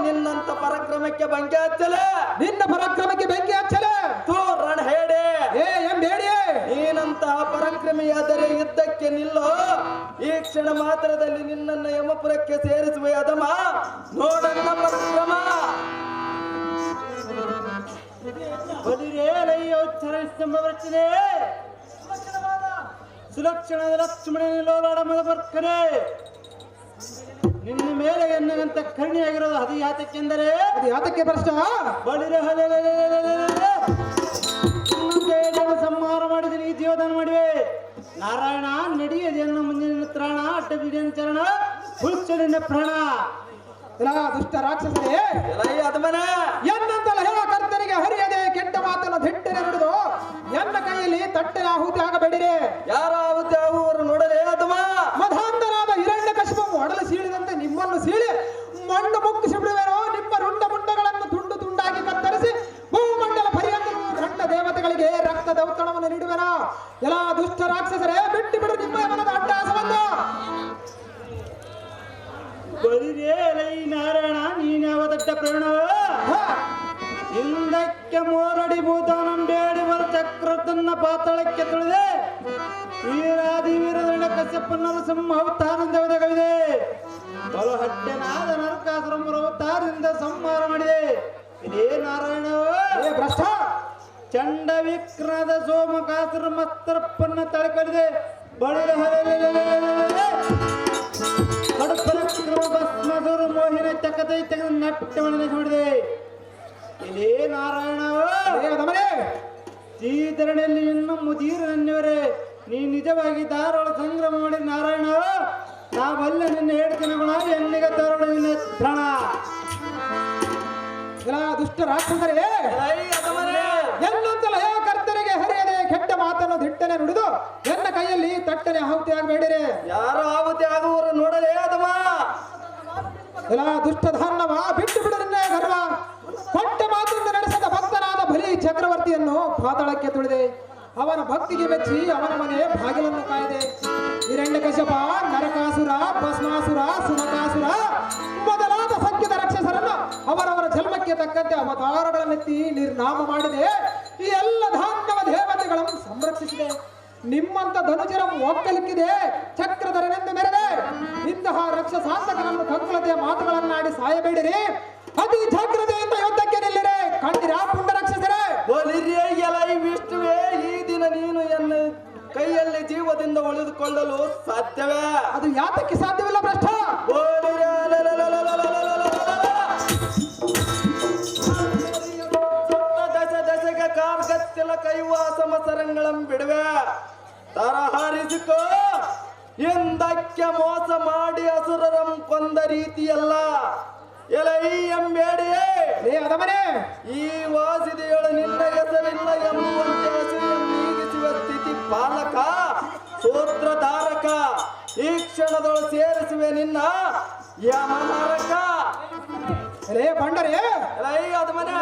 ನಿನ್ನಂತ ಪರಾಕ್ರಮಕ್ಕೆ ಬೆಂಕಿ ಹಚ್ಚಲೆ, ನಿನ್ನ ಪರಾಕ್ರಮಕ್ಕೆ ಬೆಂಕಿ ಹಚ್ಚಲೆ. ರಣ ಹೇಡೆ ಎಂಬೇಡಿಯೇ, ನೀನಂತಹ ಪರಾಕ್ರಮಿಯಾದರೆ ಯುದ್ಧಕ್ಕೆ ನಿಲ್ಲೋ. ಈ ಕ್ಷಣ ಮಾತ್ರದಲ್ಲಿ ನಿನ್ನನ್ನು ಯಮಪುರಕ್ಕೆ ಸೇರಿಸುವೆ ಅಧಮ. ನೋಡನ್ನ ಪರಾಕ್ರಮ. ಸುಲಕ್ಷಣದ ಲಕ್ಷ್ಮಣ ಲೋಲಾಡ ಮದಬರ್ಕನೆ ನಿನ್ನ ಮೇಲೆ ಎನ್ನಗಂತ ಕರುಣೆಯಾಗಿರೋದು ಅದು ಯಾತಕ್ಕೆಂದರೆ ಅದು ಯಾತಕ್ಕೆ ಭ್ರಷ್ಟ? ಸಂಹಾರ ಮಾಡಿದರೆ ಈ ಜೀವದಾನ ಮಾಡಿವೆ. ನಾರಾಯಣ ನಡೆಯದೇನು ಮುಂದಿನ ತ್ರಾಣ ಅಡ್ಡ ಬಿಡಿಯನ ಚರಣ ಹುಚ್ಚಲಿನ ಪ್ರಾಣ. ದುಷ್ಟ ರಾಕ್ಷಸರೇ, ಎನ್ನಂತಲ್ಲ ಹೇಳ ಕರ್ತನಿಗೆ ಹರಿಯದೆ ಕೆಟ್ಟ ಮಾತನ್ನು ದಿಟ್ಟನೆ ನುಡಿದು ಎನ್ನ ಕೈಯಲ್ಲಿ ತಟ್ಟೆನ ಆಹುತಿ ಆಗಬೇಡಿರಿ. ಯಾರ ಆಹುತಿ ಆಗುವರು ನೋಡಲೇ ಅಧಮ. ಮಧಾಂಧನಾದ ಹಿರಣ್ಯ ಕಶಿಪು ಒಡಲು ಸೀಳಿದಂತೆ ನಿಮ್ಮನ್ನು ಸೀಳಿ ಮಣ್ಣು ಮುಕ್ಕಿಸಿ ಬಿಡುವೆನೋ. ನಿಮ್ಮ ರುಂಡ ಮುಂಡಗಳನ್ನು ತುಂಡು ತುಂಡಾಗಿ ಕತ್ತರಿಸಿ ಭೂಮಂಡಲ ಪರ್ಯಂತ ರಂಡ ದೇವತೆಗಳಿಗೆ ರಕ್ತದ ಔತಣವನ್ನು ನೀಡುವೆನೋ. ದುಷ್ಟ ರಾಕ್ಷಸರೇ, ಬಿಟ್ಟು ಬಿಡು ನಿಮ್ಮ ಮನದ ಅಟ್ಟಹಾಸವನ್ನು. ನಾರಾಯಣ ನೀನ್ಯಾವ ದೊಡ್ಡ ಪ್ರೇರಣವ ಹಿಂದಕ್ಕೆ ಮೋರಡಿ ಭೂತಾನಂಬೇಡಿ ಬರ ಚಕ್ರ ತನ್ನ ಪಾತಾಳಕ್ಕೆ ತುಳಿದೆ ವೀರಾದಿ ವೀರದಂಡ ಕಶ್ಯಪನ್ನರು ಸಿಂಹ ಅವತಾರವಿದೆ. ಬಲು ಹಟ್ಟೆನಾದ ನರಕಾಸುರಮರ ಅವತಾರದಿಂದ ಸಂಹಾರ ಮಾಡಿದೆ. ಇದೇ ನಾರಾಯಣ ಭ್ರಷ್ಟ. ಚಂಡ ವಿಕ್ರದ ಸೋಮಕಾಸುರ ಮಸ್ತರಪ್ಪನ್ನ ತಳಕಡಿದೆ. ಬಳಿದ ಭಸ್ಮಸುರ ಮೋಹಿನ ಚಕತೈ ತೆಗೆದು ನಟ್ಟವನ್ನ ನೋಡಿದೆ. ಇದೇ ನಾರಾಯಣ ಈ ಧರಣಿಯಲ್ಲಿ ನಿನ್ನ ಮುದೀರ ನನ್ನವರೇ, ನೀ ನಿಜವಾಗಿ ಧಾರವಾಳ ಸಂಗ್ರಮ ಮಾಡಿ ನಾರಾಯಣ. ನಾವಲ್ಲ ನಿನ್ನ ಹೇಳ್ತೀನಿ ಗುಣ ಎನ್ನಿಗೆ ತರೋಣ ನಿನ್ನ ಪ್ರಾಣ. ದುಷ್ಟ ರಾಕ್ಷಸರೇ, ಎನ್ನಂತಲ ಕರ್ತನಿಗೆ ಹರಿಯದೆ ಕೆಟ್ಟ ಮಾತನ್ನು ದಿಟ್ಟನೆ ನುಡಿದು ಎನ್ನ ಕೈಯಲ್ಲಿ ತಟ್ಟನೆ ಆಹುತಿ ಆಗಬೇಡಿರಿ. ಯಾರು ಆಹುತಿ ಆಗುವರು ನೋಡಲೇ ಅದಮ್ಮ. ಎಲ್ಲ ದುಷ್ಟ ಧಾನ್ನವ ಬಿಟ್ಟು ಬಿಡರನ್ನ ಗರ್ವ ಕೊಟ್ಟ ಮಾತಿನಿಂದ ನಡೆಸದ ಭಕ್ತನಾದ ಬಲಿ ಚಕ್ರವರ್ತಿಯನ್ನು ಪಾತಾಳಕ್ಕೆ ತುಳಿದೆ. ಅವನ ಭಕ್ತಿಗೆ ಮೆಚ್ಚಿ ಅವನ ಮನೆ ಬಾಗಿಲನ್ನು ಕಾಯ್ದೆ. ಹಿರಣ್ಯಕಶ್ಯಪ, ನರಕಾಸುರ, ಭಸ್ಮಾಸುರ, ಸುನಕಾಸುರ ಮೊದಲಾದ ಸಂಖ್ಯದ ರಾಕ್ಷಸರನ್ನು ಅವರವರ ಜನ್ಮಕ್ಕೆ ತಕ್ಕಂತೆ ಅವತಾರಗಳನ್ನೆತ್ತಿ ನಿರ್ನಾಮ ಮಾಡಿದೆ. ಈ ಎಲ್ಲ ಧಾನ್ಯವ ದೇವತೆಗಳನ್ನು ಸಂರಕ್ಷಿಸಿದೆ. ನಿಮ್ಮಂತ ಧನುಜರ ಒಕ್ಕಲಿಕ್ಕಿದೆ ಚಕ್ರಧರನೆಂದು ಮೆರೆದೆ. ಇಂತಹ ರಾಕ್ಷಸಾಂತಕನನ್ನು ಕಂಕುಳತೆಯ ಮಾತುಗಳನ್ನಾಡಿ ಸಾಯಬೇಡಿರಿ. ಅತಿ ಜಾಗ್ರತೆಯಿಂದ ಯುದ್ಧಕ್ಕೆ ನಿಲ್ಲಿರೆ. ಕಂಡಿರಾ ಪುಂಡ ರಾಕ್ಷಸರೇ? ವಿಷ್ಣುವೇ, ಈ ದಿನ ನೀನು ಎನ್ನ ಕೈಯಲ್ಲಿ ಜೀವದಿಂದ ಉಳಿದುಕೊಳ್ಳಲು ಸಾಧ್ಯವೇ? ಅದು ಯಾತಕ್ಕೆ ಸಾಧ್ಯವಿಲ್ಲ ಭ್ರಷ್ಟ? ದಶಗೆ ಕಾರ್ಗತ್ತಿಲ ಕೈವಾಸಮ ಸರಂಗಳಂ ಬಿಡುವೆ ತರಹಾರಿಸಿಕೋ. ಎಂದಕ್ಕೆ ಮೋಸ ಮಾಡಿ ಅಸುರರಂ ಕೊಂದ ರೀತಿಯಲ್ಲ ಎಂಬೇಡಿಯೇ. ಅದಮನೆ ಈ ವಾಸಿದೆಯಳು ನಿನ್ನ ಹೆಸರಿಲ್ಲ ಎಂಬುವಂತೆ ಹಸುವನ್ನು ನೀಗಿಸುವ ಸ್ಥಿತಿ ಪಾಲಕ ಸೂತ್ರಧಾರಕ. ಈ ಕ್ಷಣದೊಳು ಸೇರಿಸುವೆ ನಿನ್ನ ಯಮನರಕ. ರೇ ಬಂಡರೇ, ಅದಮನೆ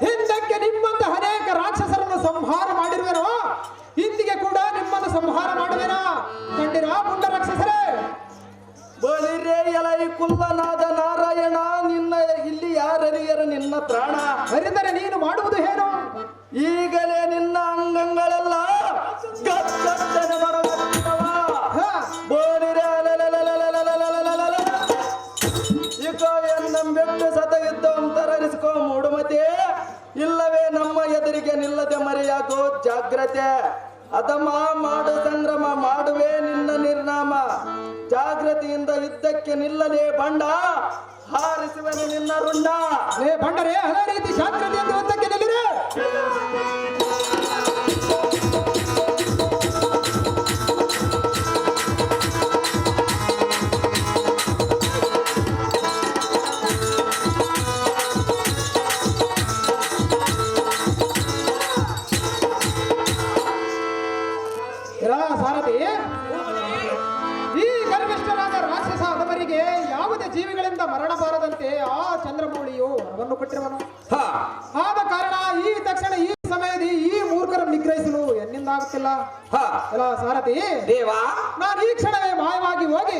ಹಿಂದಕ್ಕೆ ನಿಮ್ಮಂತ ಅನೇಕ ರಾಕ್ಷಸರನ್ನು ಸಂಹಾರ ಮಾಡಿರುವೆನೋ, ಇಂದಿಗೆ ಕೂಡ ನಿಮ್ಮನ್ನು ಸಂಹಾರ ಮಾಡುವೆನೋ. ಕಂಡಿರಾ ಪುಂಡ ರಾಕ್ಷಸರೇ? ಬಲಿರೇ ಎಲೈ ಕುಲ್ಲನಾದ ನಾರಾಯಣ, ನಿನ್ನ ಇಲ್ಲಿ ಯಾರರಿಯರ ನಿನ್ನ ಪ್ರಾಣ. ಅರಿದರೆ ನೀನು ಮಾಡುವುದು ಏನು? ಈಗಲೇ ನಿನ್ನ ಅಂಗಗಳೆಲ್ಲ ಗದ್ದನೆ ಮಾಡಬಾರದವ. ಬೋಳಿರೆ ಇಕೋ ಎನ್ನಂಬೆಟ್ಟು ಸತಯುದ್ಧಂ ತರರಿಸಿಕೋ ಮೂಡುಮತಿ. ಇಲ್ಲವೇ ನಮ್ಮ ಎದುರಿಗೆ ನಿಲ್ಲದೆ ಮರೆಯಾಗೋ ಜಾಗ್ರತೆ. ಅದಮ ಮಾಡು ಸಂಗ್ರಮ ಮಾಡುವೆ ನಿನ್ನ ನಿರ್ನಾಮ. ಜಾಗೃತಿಯಿಂದ ಯುದ್ಧಕ್ಕೆ ನಿಲ್ಲಲೇ ಬಂಡ, ಹಾರಿಸುವೆನು ನಿನ್ನ ರುಂಡ. ಬಂಡರೇ, ಅದೇ ರೀತಿ ಜಾಗ್ರತೆಯಿಂದ ಯುದ್ಧಕ್ಕೆ ನಿಲ್ಲಿರೆ. ಸಾರಥಿ, ಈ ಗರ್ವಿಷ್ಠರಾದ ರಾಕ್ಷಸ ಅದವರಿಗೆ ಯಾವುದೇ ಜೀವಿಗಳಿಂದ ಮರಣ ಬಾರದಂತೆ ಆ ಚಂದ್ರಮೌಳಿಯು ಅವನ್ನು ಕೊಟ್ಟಿರುವನು. ಆದ ಕಾರಣ ಈ ತಕ್ಷಣ ಈ ಸಮಯದಲ್ಲಿ ಈ ಮೂರ್ಖರನ್ನು ನಿಗ್ರಹಿಸಲು ಎನ್ನಿಂದ ಆಗುತ್ತಿಲ್ಲ. ಎಲ್ಲ ಸಾರಥಿ ದೇವಾ, ನಾನು ಈ ಕ್ಷಣವೇ ಮಾಯವಾಗಿ ಹೋಗಿ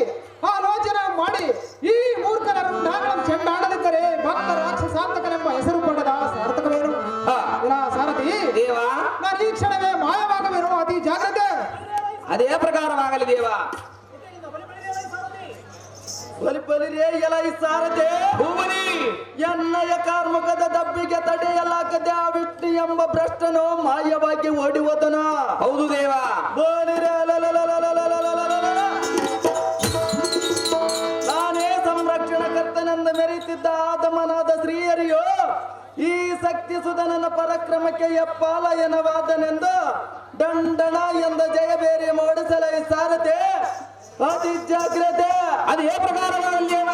ಆಲೋಚನೆ ಮಾಡಿ ಈ ಮೂರ್ಖರನ್ನು ಚೆಂಡಾಡದಿದ್ದರೆ ಭಕ್ತ ರಾಕ್ಷಸಾಂತಕನೆಂಬ ಹೆಸರು ಪಡೆದ ಸಾರ್ಥಕವೇನು? ಎಲ್ಲ ಸಾರಥಿ ದೇವಾ, ನಾನು ಈ ಕ್ಷಣವೇ ಮಾಯವಾಗವೇನು? ಅತಿ ಜಾಗ್ರತೆ. ಅದೇ ಪ್ರಕಾರವಾಗಲಿ ದೇವ. ಬಲಿರೇ ಎಲೈ ಸಾರಥಿ, ಭೂಮನಿ ಎನ್ನಯ ಕಾರ್ಮುಕದ ದಬ್ಬಿಗೆ ತಡೆಯಲಾಗದೆ ಆ ವಿಷ್ಣು ಎಂಬ ಭ್ರಷ್ಟನು ಮಾಯವಾಗಿ ಓಡಿ ಹೋದನು. ಹೌದು ದೇವ. ನಾನೇ ಸಂರಕ್ಷಣಕರ್ತನೆಂದು ಮೆರೆಯುತ್ತಿದ್ದ ಆದಮನಾದ ಸ್ತ್ರೀಯರಿಯೋ ಈ ಶಕ್ತಿ ಸುಧನನ ಪರಾಕ್ರಮಕ್ಕೆ ಎಪ್ಪಾಲಯನವಾದನೆಂದು ದಂಡನ ಎಂದ ಜಯಬೇರಿ ಮೂಡಿಸಲ ಈ ಸಾರಥಿ ಅತಿ ಜಾಗ್ರತೆ. ಅದೇ ಪ್ರಕಾರವಾಗಲಿ ದೇವ.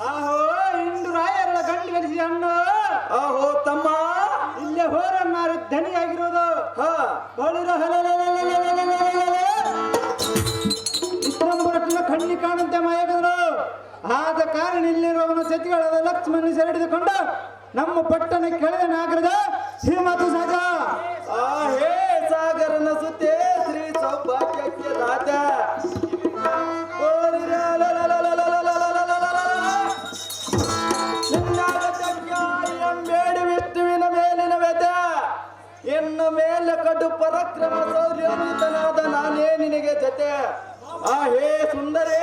ಆಹೋ, ಇಂದು ರಾಯರ ಗಂಡು ಗಳಿಸಿ ಅಣ್ಣು. ಆಹೋ ತಮ್ಮ, ಇಲ್ಲೇ ಹೋರನ್ನಾರು ಧನಿಯಾಗಿರೋದು. ಇಷ್ಟಂಬರಟ್ಟಿನ ಕಣ್ಣಿ ಕಾಣಂತೆ ಮಾಯಗದರು. ಆದ ಕಾರಣ ಇಲ್ಲಿರುವವನು ಸತಿಗಳಾದ ಲಕ್ಷ್ಮಣ ಸೆರೆಡಿದುಕೊಂಡು ನಮ್ಮ ಪಟ್ಟಣ ಕೆಳಗೆ ನಾಗರದ ಶ್ರೀಮತಿ ಸಹಜ ಹೇ ಸಾಗರನ ಸುದ್ದಿ ಶ್ರೀ ಸೌಭಾಗ್ಯಕ್ಕೆ ದಾತ. ಬೇಡಿ ವಿಷ್ಣುವಿನ ಮೇಲಿನ ವ್ಯತೆ ಇನ್ನು ಮೇಲೆ ಕಡು ಪರಾಕ್ರಮ ಶೌರ್ಯೋನ್ವಿತನಾದ ನಾನೇ ನಿನಗೆ ಜೊತೆ. ಹೇ ಸುಂದರಿ,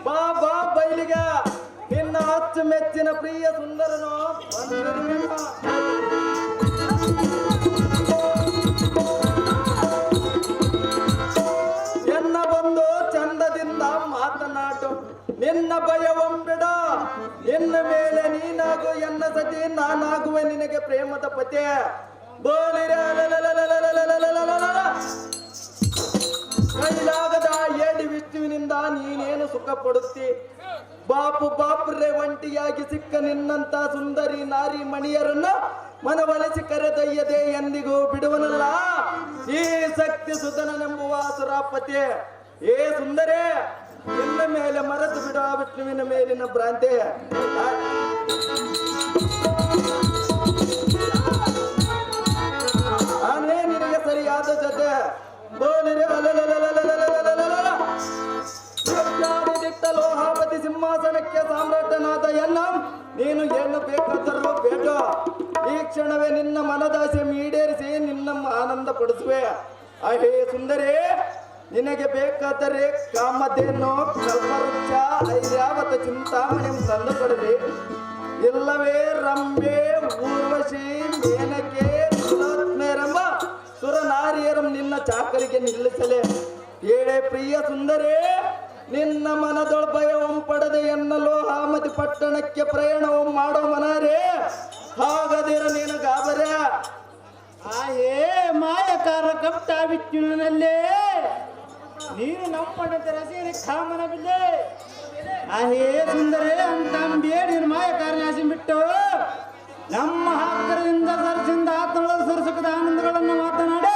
ಬಾ ಬಾ ಬೈಲಿಗೆ ನಿನ್ನ ಅಚ್ಚುಮೆಚ್ಚಿನ ಪ್ರಿಯ ಸುಂದರನು ಎನ್ನ ಬಂದು ಚಂದದಿಂದ ಮಾತನಾಡು. ನಿನ್ನ ಭಯವೊಂಬಿಡ, ಇನ್ನು ಮೇಲೆ ನೀನಾಗು ಎನ್ನ ಸತಿ, ನಾನಾಗುವೆ ನಿನಗೆ ಪ್ರೇಮದ ಪತಿ. ಬೋಲಿರೆ ಕೈಲಾಗದ ಏಡಿ ವಿಷ್ಣುವಿನಿಂದ ನೀನೇನು ಏನು ಸುಖ ಪಡುತ್ತಿ? ಬಾಪುರೇ ಒಂಟಿಯಾಗಿ ಸಿಕ್ಕ ನಿನ್ನಂತ ಸುಂದರಿ ನಾರಿ ಮಣಿಯರನ್ನ ಮನವೊಲಿಸಿ ಕರೆದೊಯ್ಯದೆ ಎಂದಿಗೂ ಬಿಡುವನಲ್ಲ ಈ ಶಕ್ತಿ ಸುಧನನೆಂಬುವ ಸುರಾಪತಿ. ಏ ಸುಂದರೇ, ನಿನ್ನ ಮೇಲೆ ಮರೆತು ಬಿಡು ಆ ವಿಷ್ಣುವಿನ ಮೇಲಿನ ಭ್ರಾಂತಿ. ಆನೇ ನಿನಗೆ ಸರಿಯಾದ ಜೊತೆ ಲೋಹಾಪತಿ ಸಿಂಹಾಸನಕ್ಕೆ ಸಾಮ್ರಾಟನಾದ ಎನ್ನ ನೀನು ಏನು ಬೇಕಾದರೂ ಬೇಟು. ಈ ಕ್ಷಣವೇ ನಿನ್ನ ಮನದಾಸೆ ಈಡೇರಿಸಿ ನಿನ್ನ ಆನಂದ ಪಡಿಸುವೆ. ಹೇ ಸುಂದರಿ, ನಿನಗೆ ಬೇಕಾದರೆ ಕಾಮಧೇನು, ಕಲ್ಪವೃಕ್ಷ, ಐರಾವತ ಚಿಂತಾಮಣಿ ತಂದು ಕೊಡಲಿ. ಇಲ್ಲವೇ ರಂಬೆ, ಊರ್ವಶಿ, ಮೇನಕೆ, ಸುಲೋತ್ಮೆರೆಂಬ ಸುರನಾರಿಯರಂ ನಿನ್ನ ಚಾಕರಿಗೆ ನಿಲ್ಲಿಸಲೇ. ಏಳೆ ಪ್ರಿಯ ಸುಂದರೇ, ನಿನ್ನ ಮನದೊಳ ಭಯವಂ ಪಡೆದೆ ಎನ್ನಲೋ ಹಾಮತಿ ಪಟ್ಟಣಕ್ಕೆ ಪ್ರಯಾಣವಂ ಮಾಡೋ ಮನಾರೇ. ಹಾಗದಿರ ನೀನು ಗಾಬರ. ಆಯೇ ಮಾಯಕಾರ ಕಪ್ಟ ವಿಷ್ಣುವಿನಲ್ಲೇ ನೀನು ನಮ್ಮಣ್ಣದ ರಸೇರಿ ಕಾಮನವಿಲ್ಲೇ. ಆಹೇ ಸುಂದರೇ ಅಂತ ಬೇಡಿ ಮಾಯಕಾರನಾಸಿ ಬಿಟ್ಟು ನಮ್ಮ ಹಾಕರದಿಂದ ಸರಸಿಂದ ಆತ್ಮಗಳ ಸುರಸುಖದ ಆನಂದಗಳನ್ನು ಮಾತನಾಡಿ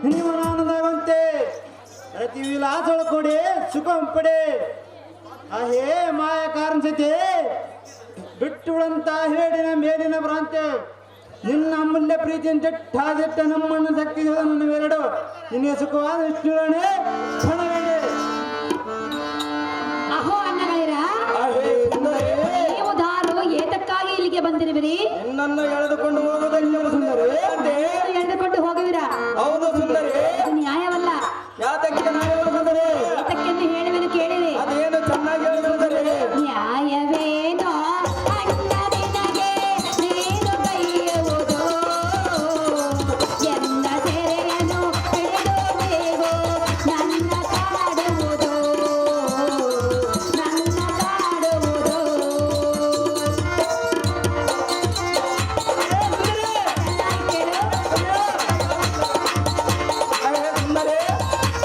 ನಿನ್ನ ಆನಂದವಂತೆ ಪ್ರತಿ ವಿಲಾಸೊಳ ಕೊಡಿ ಸುಖ ಪಡೆ. ಆಹೇ ಮಾಯಕಾರನ ಜೊತೆ ಬಿಟ್ಟುಳಂತ ಹೇಳಿನ ಮೇಲಿನ ಭ್ರಾಂತಿ. ನಿನ್ನ ಅಮೂಲ್ಯ ಪ್ರೀತಿಯನ್ನು ಜಟ್ಟಾದಿಟ್ಟ ನಮ್ಮನ್ನು ಶಕ್ತಿ ನನ್ನ ಎರಡು ನಿನ್ನ ಸುಖವಾದ ವಿಷ್ಣುವೇ ಕ್ಷಣವೇನೆ. ಅಹೋ ಅಣ್ಣಗಳಿರ, ನೀವು ದಾರು ಏತಕ್ಕಾಗಿ ಇಲ್ಲಿಗೆ ಬಂದಿರುವಿರಿ? ನಿನ್ನನ್ನು ಎಳೆದುಕೊಂಡು ಹೋಗುವುದಕ್ಕೆ ಸುಂದರಿ. ಎಳೆದುಕೊಂಡು ಹೋಗುವಿರಾ? ಹೌದು ಸುಂದರಿ. ಅದು ನ್ಯಾಯವಲ್ಲ. ಯಾತಕ್ಕೆ ನ್ಯಾಯವನ್ನು ಸುಂದರಿ? ಏತಕ್ಕೆಂದು ಹೇಳುವೆನು ಕೇಳಿರಿ. ಅದೇನು ಚೆನ್ನಾಗಿ ಹೇಳಿ ಸುಂದರಿ. ನ್ಯಾಯವೇನೋ ಅಣ್ಣನಿನಗೆ ನೀನು ಕೈಯುವುದು, ಎನ್ನ ಸೆರೆಯನ್ನು ಹಿಡಿದು ನೀವು ನನ್ನ ಕಾಡುವುದು, ನನ್ನ ಕಾಡುವುದು. ಸುಂದರಿ,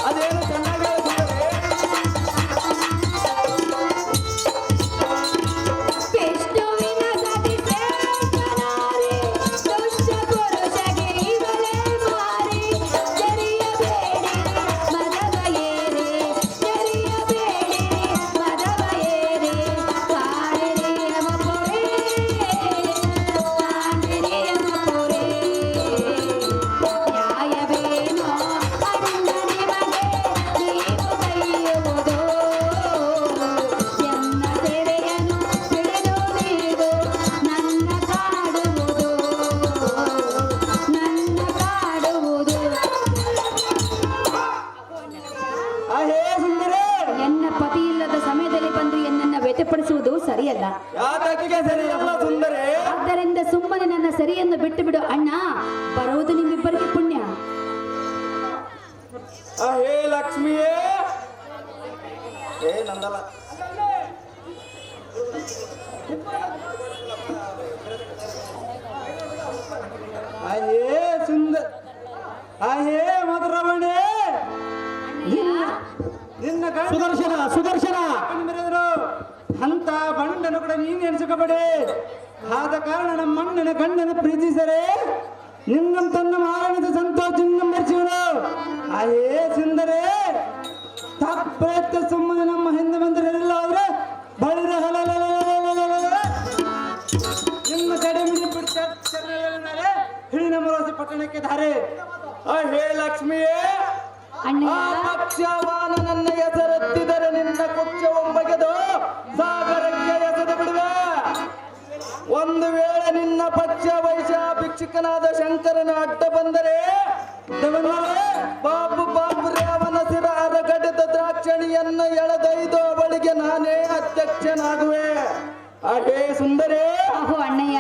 ಅದೇನು ಚೆನ್ನಾಗಿ ಹೇಳಿ ಸುಂದರಿ. ವಿಷ್ಣುವಿನ ಸತಿ ಸೇವಕನಾರಿ, ದುಷ್ಟ ಪುರುಷಗೆ ಇವಳೇ ಮಾರಿ. ಜರಿಯಬೇಡಿ ಮದವಯೇರಿ, ಜರಿಯಬೇಡಿ ಮದವಯೇರಿ. ಕಾಡಿರಿಯ ಮಪುರೇ, ಕಾಡಿರಿಯ ಮಪುರೇ. ನ್ಯಾಯವೇನೋ ಅಣ್ಣನಿಮಗೆ ನೀವು ಕೈಯುವುದು, ಎನ್ನ ಸೆರೆಯನ್ನು ಹಿಡಿದು ನೀವು ನನ್ನ ಕಾಡುವುದು, ನನ್ನ ಕಾಡುವುದು. ಆಹೇ ಸುಂದರೇ, ಎನ್ನ ಪತಿ ಇಲ್ಲದ ಸಮಯದಲ್ಲಿ ಬಂದು ಎನ್ನನ್ನು ವ್ಯಥೆಪಡಿಸುವುದು ಸರಿಯಲ್ಲ. ಯಾತಕ್ಕೆ ಸರಿಯಲ್ಲ ಸುಂದರಿ. ಆದ್ದರಿಂದ ಸುಮ್ಮನೆ ನನ್ನ ಸರಿಯನ್ನು ಬಿಟ್ಟು ಬಿಡು ಅಣ್ಣ. ಬರುವುದು ನಿಮ್ಮಿಬ್ಬರಿಗೆ ಪುಣ್ಯ. ಹೇ ಲಕ್ಷ್ಮಿಯೇ. ಏ ನಂದಲ್ಲ. ಆಹೇ ಸುಂದರ, ಆಹೇ ಮಧುರಮಣಿ, ನಿನ್ನ ಗಂಡ ಸುದರ್ಶನ ಸುದರ್ಶನ ಮೆರೆದರು ಅಂತ ಬಂಡನು ಕೂಡ ನೀನು ಎಣಿಸಿಕಬೇಡಿ. ಆದ ಕಾರಣ ನಮ್ಮ ಅಣ್ಣನ ಗಂಡನ ಪ್ರೀತಿಸರೆ ನಿನ್ನಂತನ್ನ ಮಾರಣದ ಸಂತೋಷ ನಂಬರಿಸಿವನು. ಆಯೇ ಸುಂದರೇ, ತಪ್ಪೇತ್ತ ಸುಮ್ಮನೆ ನಮ್ಮ ಹಿಂದೆ ಬಂದಿರಲಿಲ್ಲ ಆದ್ರೆ ಬಳಿರ ನಿಮ್ಮ ಕಡೆ ಮಿಡಿ ಬಿಡ್ತಾರೆ ಹಿಡಿನ ಮರೋಸಿ ಪಟ್ಟಣಕ್ಕೆ ಧಾರೆ. ಹೇ ಲಕ್ಷ್ಮಿಯೇ, ಅಣ್ಣ ಆ ಪಕ್ಷವಾನ ನನ್ನ ಹೆಸರೆತ್ತಿದರೆ ನಿನ್ನ ಕುಕ್ಷವೊಂಬಗೆದು ಸಾಗರಕ್ಕೆ ಎಸೆದು ಬಿಡುವೆ. ಒಂದು ವೇಳೆ ನಿನ್ನ ಪಕ್ಷ ವೈಶ ಭಿಕ್ಷುಕನಾದ ಶಂಕರನ ಅಡ್ಡ ಬಂದರೆ ಬಾಪುರೇ ಅವನ ಸಿರಾರ ಗಡಿದ ದ್ರಾಕ್ಷಣಿಯನ್ನು ಎಳೆದೊಯ್ದು ಅವಳಿಗೆ ನಾನೇ ಅಧ್ಯಕ್ಷನಾಗುವೆ. ಹೇ ಸುಂದರೇ, ಅಹೋ ಅಣ್ಣಯ್ಯ,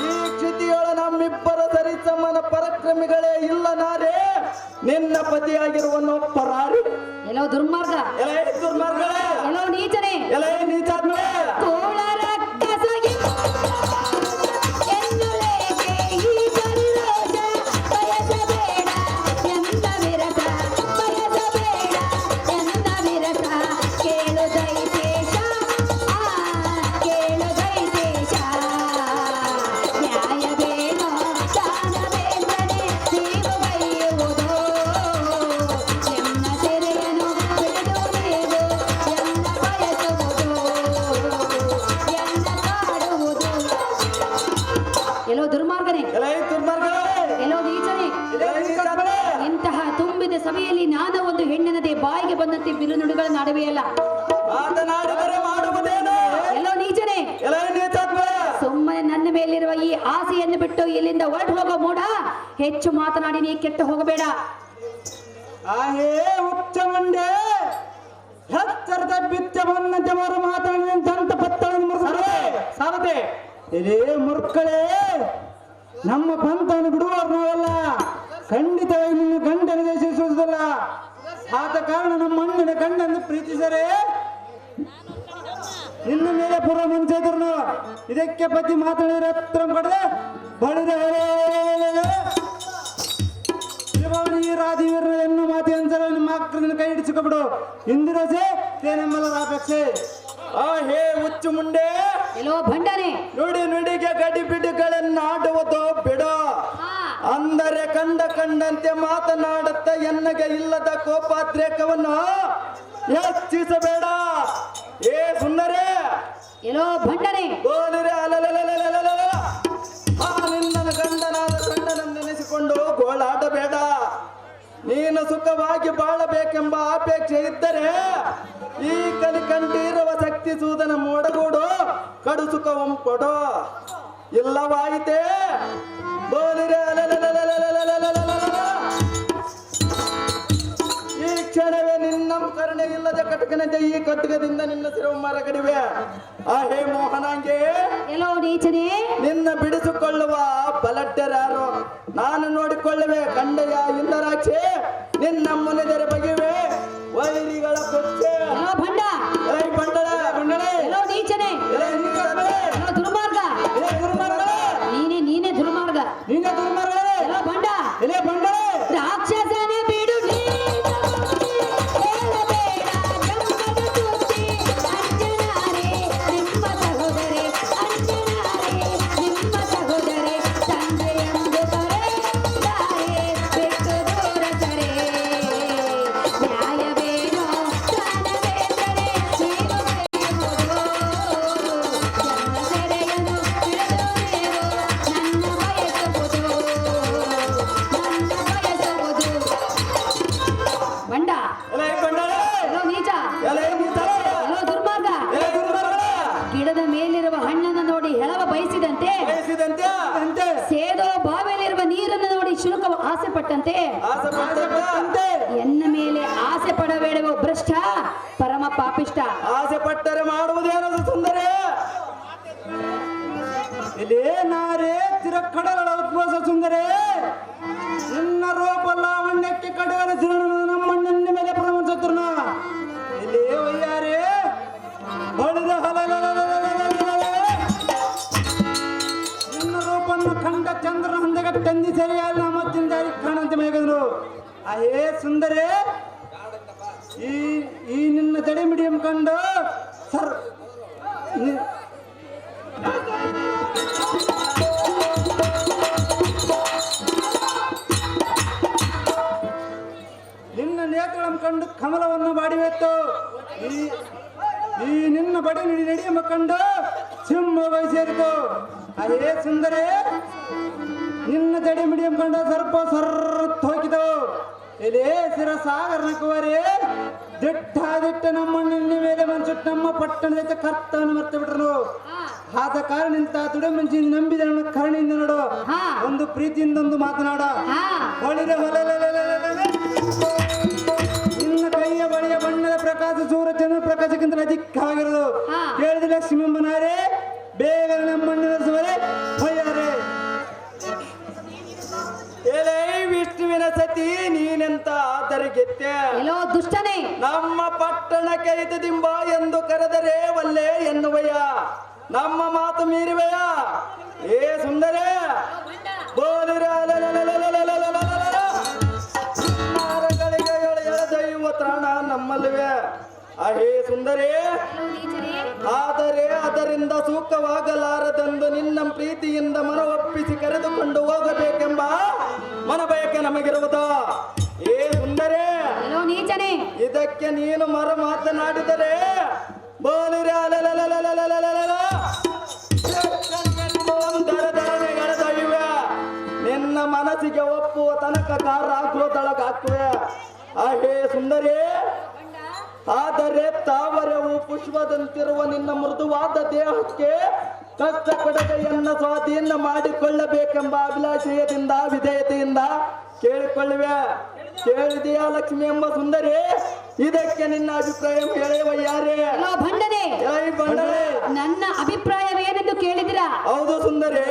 ಈ ಕ್ಷಿತಿಯೊಳ ನಮ್ಮಿಬ್ಬರ ಸರಿಸಮನ ಪರಾಕ್ರಮಿಗಳೇ ಇಲ್ಲ ನಾರೇ. ನಿನ್ನ ಪತಿಯಾಗಿರುವನು ಪರಾರಿ. ಎಲ್ಲೋ ದುರ್ಮಾರ್ಗ, ಎಲೆ ದುರ್ಮಾರ್ಗಗಳೇ, ಎಲ್ಲೋ ನೀಚನೆ, ಎಲೆ ನೀಚಾತ್ಮೆ. ಕೋಳರ ಕಸಗಿ ಎನ್ನುಲೇಕೆ ಈ ಪರಿರೋಷ. ಬಯಸಬೇಡ ಎಂದ ವಿರಸ, ಬಯಸಬೇಡ ಎಂದ ವಿರಸ. ಕೇಳು ದೈತ್ಯ ಸಭೆಯಲ್ಲಿ ನಾನು ಒಂದು ಹೆಣ್ಣನದೇ ಬಾಯಿಗೆ ಬಂದಂತೆ ಬಿರುನುಡಿಗಳ ನಾಡುವೆಯಲ್ಲ. ಮಾತನಾಡಿದರೆ ಮಾಡುವುದೇನು? ಎಲ್ಲೋ ನೀಚನೆ, ಎಲ್ಲ ನೀಚಾತ್ಮ. ಸುಮ್ಮನೆ ನನ್ನ ಮೇಲಿರುವ ಈ ಆಸೆಯನ್ನು ಬಿಟ್ಟು ಇಲ್ಲಿಂದ ಹೊರಟು ಹೋಗೋ ಮೂಡ. ಹೆಚ್ಚು ಮಾತನಾಡಿ ನೀ ಕೆಟ್ಟು ಹೋಗಬೇಡ. ಆಹೇ ಹುಚ್ಚ ಮಂಡೆ, ಎಚ್ಚರದ ಬಿಚ್ಚ ಬಂದಂತೆ ಮರು ಮಾತಾಡಿದಂತ ಪತ್ತಳ ಸಾರತೆ. ಇದೇ ಮುರ್ಕಳೆ, ನಮ್ಮ ಪಂಥವನ್ನು ಬಿಡುವವರು ನಾವಲ್ಲ. ಖಂಡಿತವಾಗಿ ನಿನ್ನ ಗಂಡನ ದೇಶಿಸುವುದಿಲ್ಲ. ಆದ ಕಾರಣ ನಮ್ಮ ಅಣ್ಣನ ಗಂಡನ್ನು ಪ್ರೀತಿಸರೆ ನಿನ್ನ ಮೇಲೆ ಪೂರ್ವ ಮುಂಚೆದ್ರು ಇದಕ್ಕೆ ಪತಿ ಮಾತಾಡಿದ್ರೆ ಹತ್ರ ಪಡೆದೆ ಬಳಿದ ಈ ರಾಧಿವೀರ ಎನ್ನು ಮಾತಿ ಅನ್ಸರ ನಿಮ್ಮ ಅಕ್ಕನ ಕೈ ಹಿಡಿಸಿಕೊಬಿಡು. ಇಂದಿರೋಸೆ ನಮ್ಮೆಲ್ಲರ ಅಪೇಕ್ಷೆ. ಹೇ ಹುಚ್ಚು ಮುಂಡೆ, ಎಲ್ಲೋ ಭಂಡನೆ, ನುಡಿ ನುಡಿಗೆ ಗಡಿಬಿಡಿಗಳನ್ನಾಡುವುದು ಬಿಡು. ಅಂದರೆ ಕಂಡಂತೆ ಮಾತನಾಡುತ್ತ ಎನ್ನಗೆ ಇಲ್ಲದ ಕೋಪಾದ್ರೇಕವನ್ನು ಹೆಚ್ಚಿಸಬೇಡ. ಏ ಸುಂದರೇ, ಎಲ್ಲೋ ಭಂಡನೆ, ಗೋಲಿರೆ ನಿನ್ನ ಗಂಡನಾದ ಗಂಡನನ್ನೆನೆಸಿಕೊಂಡು ಗೋಳಾಡಬೇಡ. ನೀನು ಸುಖವಾಗಿ ಬಾಳಬೇಕೆಂಬ ಅಪೇಕ್ಷೆ ಇದ್ದರೆ ಈ ಕಲಿ ಕಂಠೀರವ ಶಕ್ತಿ ಸೂದನ ಮೋಡಗೂಡು ಕಡು ಸುಖವಂ ಕೊಡು. ಇಲ್ಲವಾಯಿತೇ ಬೋಲಿರೆ ಈ ಕ್ಷಣವೇ ನಿನ್ನ ಕರುಣೆ ಇಲ್ಲದೆ ಕಟಕನಂತೆ ಈ ಕಟಕದಿಂದ ನಿನ್ನ ಸಿರವು ಮರಗಡಿವೆ. ಹೇ ಮೋಹನಾಂಗೆ, ಎಲ್ಲೋ ನೀಚನೆ, ನಿನ್ನ ಬಿಡಿಸಿಕೊಳ್ಳುವ ಬಲಟ್ಟರಾರು ನಾನು ನೋಡಿಕೊಳ್ಳುವೆ. ಕಂಡೆಯ ಇಂದರಾಕ್ಷಿ ನಿನ್ನ ಮುನಿದರೆ ಬಗೆವೆ ವೈರಿಗಳ ಕೊಚ್ಚೆ. ಎಲ್ಲೋ ಭಂಡ, ಬಂಡಳೆ ಎಲ್ಲೋ ನೀಚನೆ, ಎಲ್ಲೋ ದುರ್ಮಾರ್ಗ, ನೀನೇ ದುರ್ಮಾರ್ಗ, ಎಲ್ಲೋ ಭಂಡ, ರಾಕ್ಷಸನೇ ಬಿಡು ಹೇಳಬೇಡ ಗಂಗದ ಸುದ್ದಿ. ಅಂಜನಾರೆ ನಿಮ್ಮ ಸಹೋದರಿ, ಅಂಜನಾರೆ ನಿಮ್ಮ ಸಹೋದರಿ, ತಂದೆ ಎಂದು ಕರೆದಾರೆ ಬಿಟ್ಟು ದೂರ ಸರೆ. ನ್ಯಾಯವೇನೋ ದಾನವೇಂದರೆ ನೀವು ಕರೆಯುವುದು. ನನ್ನ ಸೆರೆಯನ್ನು ಹಿಡಿದು ನೀವು ನನ್ನ ಬಯಸುವುದು, ಬಂಡ, ಎಲ್ಲೋ ನೀಚ, ಎಲ್ಲೋ ದುರ್ಮಾರ್ಗ, ಗಿಡದ ಮೇಲಿರುವ ಹಣ್ಣನ್ನು ನೋಡಿ ಹೆಳವ ಬಯಸಿದಂತೆ, ಸೇದೋ ಬಾವಿಯಲ್ಲಿರುವ ನೀರನ್ನು ನೋಡಿ ಶುಲ್ಕ ಆಸೆ ಪಟ್ಟಂತೆ ಎನ್ನ ಮೇಲೆ ಆಸೆ ಪಡಬೇಡವೋ ಭ್ರಷ್ಟ ಪರಮ ಪಾಪಿಷ್ಟ. ಆಸೆ ಪಟ್ಟರೆ ಮಾಡುವುದೇನದು ಸುಂದರೇ? ಇದೇ ನಾರೇ ತಿರಕ್ಕಡಲ ಉದ್ಭವ ಸುಂದರೇ, ನಿನ್ನ ರೂಪ ಲಾವಣ್ಯಕ್ಕೆ ಕಡೆಗಳ ನಮ್ಮಣ್ಣನ ಮೇಲೆ ಪ್ರಮುಖ ಇಲ್ಲೇ ಒಯ್ಯಾರೆ ಬಳಿದ ನಿನ್ನ ರೂಪನ್ನು ಕಂಡ ಚಂದ್ರನ ಹಂದಗಟ್ಟ ತಂದಿ ಸರಿಯಾಗಿ ನಮ್ಮತ್ತಿನ ದಾರಿ ಕಾಣಂತೆ ಮೇಗದ್ರು. ಅಹೇ ಸುಂದರೇ, ಈ ನಿನ್ನ ತಡೆ ಮಿಡಿಯಂ ಕಂಡು ಸರ್ ನಿನ್ನ ನೇತ್ರಗಳನ್ನು ಕಂಡು ಕಮಲವನ್ನು ಬಾಡಿವೆತ್ತು. ಈ ನಿನ್ನ ಬಡಿ ನಡೆಯಮ್ಮ ಕಂಡು ಸಿಂಹ ಸೇರಿತು. ಅದೇ ಸುಂದರೇ, ನಿನ್ನ ತಡೆ ಮಿಡಿಯಂ ಕಂಡು ಸರ್ಪ ಸರ್ತ್ ಹೋಗಿದವು. ಇದೇ ಶಿರಸಾಗರನ ಕುವರೇ, ದಿಟ್ಟ ನಮ್ಮಣ್ಣ ಮೇಲೆ ಮನ್ಸುಟ್ಟು ನಮ್ಮ ಪಟ್ಟಣದ ಕರ್ತವನ್ನು ಮರ್ತು ಬಿಟ್ರು. ಆದ ಕಾರಣ ಇಂತ ತುಡೆ ಮನುಷ್ಯ ನಂಬಿದ ಕರುಣೆಯಿಂದ ನೋಡು, ಒಂದು ಪ್ರೀತಿಯಿಂದ ಒಂದು ಮಾತನಾಡ. ನಿನ್ನ ಕೈಯ ಬಳಿಯ ಬಣ್ಣದ ಪ್ರಕಾಶ ಸೂರ್ಯಚಂದ್ರ ಪ್ರಕಾಶಕ್ಕಿಂತ ಅಧಿಕವಾಗಿರೋದು. ಕೇಳಿದ ಲಕ್ಷ್ಮೀಮ್ಮನಾರೇ, ಬೇಗ ನಮ್ಮಣ್ಣ ಸುವರೇ ಹೊಯ್ಯಾರೆ. ವಿಷ್ಣುವಿನ ಸತಿ ನೀನೆಂತ ಆದರಿಗೆತ್ತೆ. ಎಲ್ಲೋ ದುಷ್ಟನೇ, ನಮ್ಮ ಪಟ್ಟಣಕ್ಕೆ ಹಿತದಿಂಬ ಎಂದು ಕರೆದರೆ ಒಲ್ಲೆ ಎನ್ನುವಯ್ಯ, ನಮ್ಮ ಮಾತು ಮೀರಿವೆಯ. ಏ ಸುಂದರೇ, ಬೋಲಿರ ಮಾರಗಳಿಗೆ ಎಳೆದೊಯ್ಯುವ ತ್ರಾಣ ನಮ್ಮಲ್ಲಿವೆ. ಹೇ ಸುಂದರೇ, ಆದರೆ ಅದರಿಂದ ಸೂಕ್ತವಾಗಲಾರದೆಂದು ನಿನ್ನ ಪ್ರೀತಿಯಿಂದ ಮನ ಒಪ್ಪಿಸಿ ಕರೆದುಕೊಂಡು ಹೋಗಬೇಕೆಂಬ ಮನ ಬಯಕೆ ನಮಗಿರುವುದು. ಏ ಸುಂದರೇ, ನೀಚನೆ, ಇದಕ್ಕೆ ನೀನು ಮಾತನಾಡಿದರೆ ಬೋಲಿರೆ ನಿನ್ನ ಮನಸ್ಸಿಗೆ ಒಪ್ಪುವ ತನಕ ಕಾರ ಹಾಕುವೆ. ಹೇ ಸುಂದರಿ, ಆದರೆ ತಾವರೆವು ಪುಷ್ಪದಂತಿರುವ ನಿನ್ನ ಮೃದುವಾದ ದೇಹಕ್ಕೆ ಕಷ್ಟ ಕೊಡಗೆಯನ್ನ ಸ್ವಾಧೀನ ಮಾಡಿಕೊಳ್ಳಬೇಕೆಂಬ ಅಭಿಲಾಷಯದಿಂದ ವಿಧೇಯತೆಯಿಂದ ಕೇಳಿಕೊಳ್ಳುವೆ. ಕೇಳಿದೆಯಾ ಲಕ್ಷ್ಮಿ ಎಂಬ ಸುಂದರಿ? ಇದಕ್ಕೆ ನಿನ್ನ ಅಭಿಪ್ರಾಯ ಹೇಳುವ ಯಾರೇ? ಅಲೋ ಭಂಡನೆ, ನನ್ನ ಅಭಿಪ್ರಾಯವೇನೆಂದು ಕೇಳಿದಿರಾ? ಹೌದು ಸುಂದರಿ.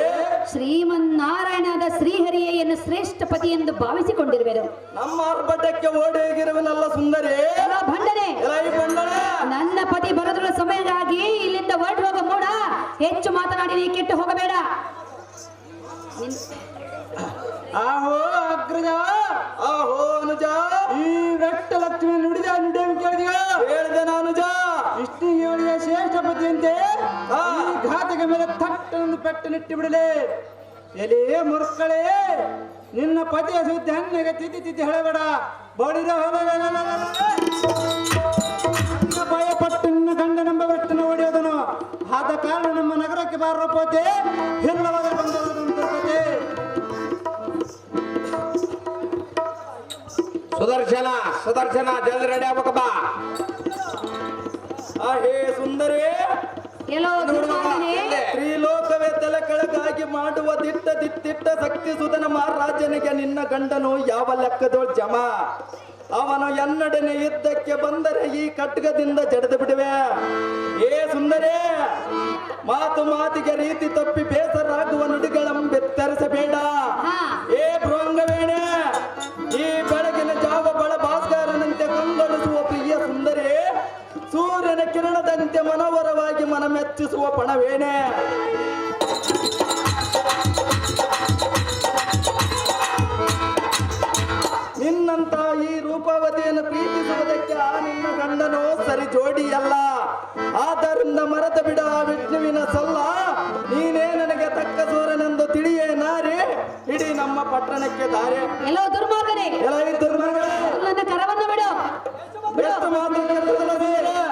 ಶ್ರೀಮನ್ನಾರಾಯಣದ ಶ್ರೀಹರಿಯನ್ನು ಶ್ರೇಷ್ಠ ಪತಿ ಎಂದು ಭಾವಿಸಿಕೊಂಡಿರುವೆನು. ನಮ್ಮ ಆರ್ಭಟಕ್ಕೆ ಓಡಿ ಹೋಗಿರುವನಲ್ಲ ಸುಂದರಿ. ಅಲೋ ಭಂಡನೆ, ನನ್ನ ಪತಿ ಬರೋದ್ರ ಸಮಯವಾಗಿ ಇಲ್ಲಿಂದ ಹೊರಟು ಹೋಗ ಮೂಡ. ಹೆಚ್ಚು ಮಾತನಾಡಿ ನೀ ಕೆಟ್ಟು ಹೋಗಬೇಡ. ಆಹೋ ಅಗ್ರಜ, ಆಹೋ ಅನುಜ, ಈ ವ್ಯಕ್ತ ಲಕ್ಷ್ಮಿ ನುಡಿದ ನುಡಿಯನ್ನು ಕೇಳಿದೆಯಾ? ಹೇಳಿದೆ ನಾನುಜ. ಇಷ್ಟಿಗೆ ಹೇಳಿದ ಶ್ರೇಷ್ಠ ಪತಿಯಂತೆ ಈ ಘಾತಕ ಮೇಲೆ ತಟ್ಟೊಂದು ಪೆಟ್ಟು ನೆಟ್ಟಿ ಬಿಡಲೆ. ಎಲೆ ಮುರುಕಳೆ, ನಿನ್ನ ಪತಿಯ ಸುದ್ದಿ ಹನ್ನೆಗೆ ತಿದ್ದಿ ತಿದ್ದಿ ಹೇಳಬೇಡ. ಬಡಿದ ಭಯಪಟ್ಟು ನಿನ್ನ ಗಂಡನೆಂಬ ವ್ಯಕ್ತನ ಹೊಡೆಯೋದನು. ಆದ ಕಾರಣ ನಮ್ಮ ನಗರಕ್ಕೆ ಬಾರೋ ಪೋತೆ ಎಲ್ಲವಾಗ ಬಂದವರೇ. ಸುದರ್ಶನ ಸುದರ್ಶನ, ಜಲ್ದಿ ರೆಡಿ ಆಗ್ಬೇಕ ಬಾ. ಹೇ ಸುಂದರಿ, ಎಲ್ಲೋ ದುರ್ಮಾರ್ಗನೇ, ತ್ರಿಲೋಕವೇ ತಲೆ ಕೆಳಗಾಗಿ ಮಾಡುವ ದಿಟ್ಟ ಶಕ್ತಿ ಸುಧನ ಮಹಾರಾಜನಿಗೆ ನಿನ್ನ ಗಂಡನು ಯಾವ ಲೆಕ್ಕದೋಳ್ ಜಮ. ಅವನು ಎನ್ನಡನೆ ಯುದ್ಧಕ್ಕೆ ಬಂದರೆ ಈ ಖಡ್ಗದಿಂದ ಜಡೆದು ಬಿಡುವೆ. ಏ ಸುಂದರಿ, ಮಾತು ಮಾತಿಗೆ ರೀತಿ ತಪ್ಪಿ ಬೇಸರಾಗುವ ನುಡಿಗಳನ್ನು ಬೆತ್ತರಿಸಬೇಡ. ಏ ಭೃಂಗವೇಣೆ, ಈ ಬೆಳಗಿನ ಜಾವ ಬಳ ಭಾಸ್ಕರನಂತೆ ಕಂಗೊಳಿಸುವ ಪ್ರಿಯ ಸುಂದರಿ, ಸೂರ್ಯನ ಕಿರಣದಂತೆ ಮನೋಹರವಾಗಿ ಮನ ಮೆಚ್ಚಿಸುವ ಪಣವೇಣೆ. ನಿನ್ನಂತ ಈ ರೂಪಾವತಿಯನ್ನು ಪ್ರೀತಿಸುವುದಕ್ಕೆ ಆ ನಿನ್ನ ಗಂಡನು ಸರಿ ಜೋಡಿಯಲ್ಲ. ಆದ್ದರಿಂದ ಮರೆತ ಬಿಡ ಆ ವಿಷ್ಣುವಿನ ಸಲ್ಲ. ನೀನೇ ನನಗೆ ತಕ್ಕ ಸೂರ್ಯನೆಂದು ತಿಳಿಯೇ ನಾರಿ, ಇಡೀ ನಮ್ಮ ಪಟ್ಟಣಕ್ಕೆ ದಾರಿ. ಎಲ್ಲೋ ದುರ್ಮಾರ್ಗನೇ, ನನ್ನ ಕರವನ್ನು ಬಿಡು.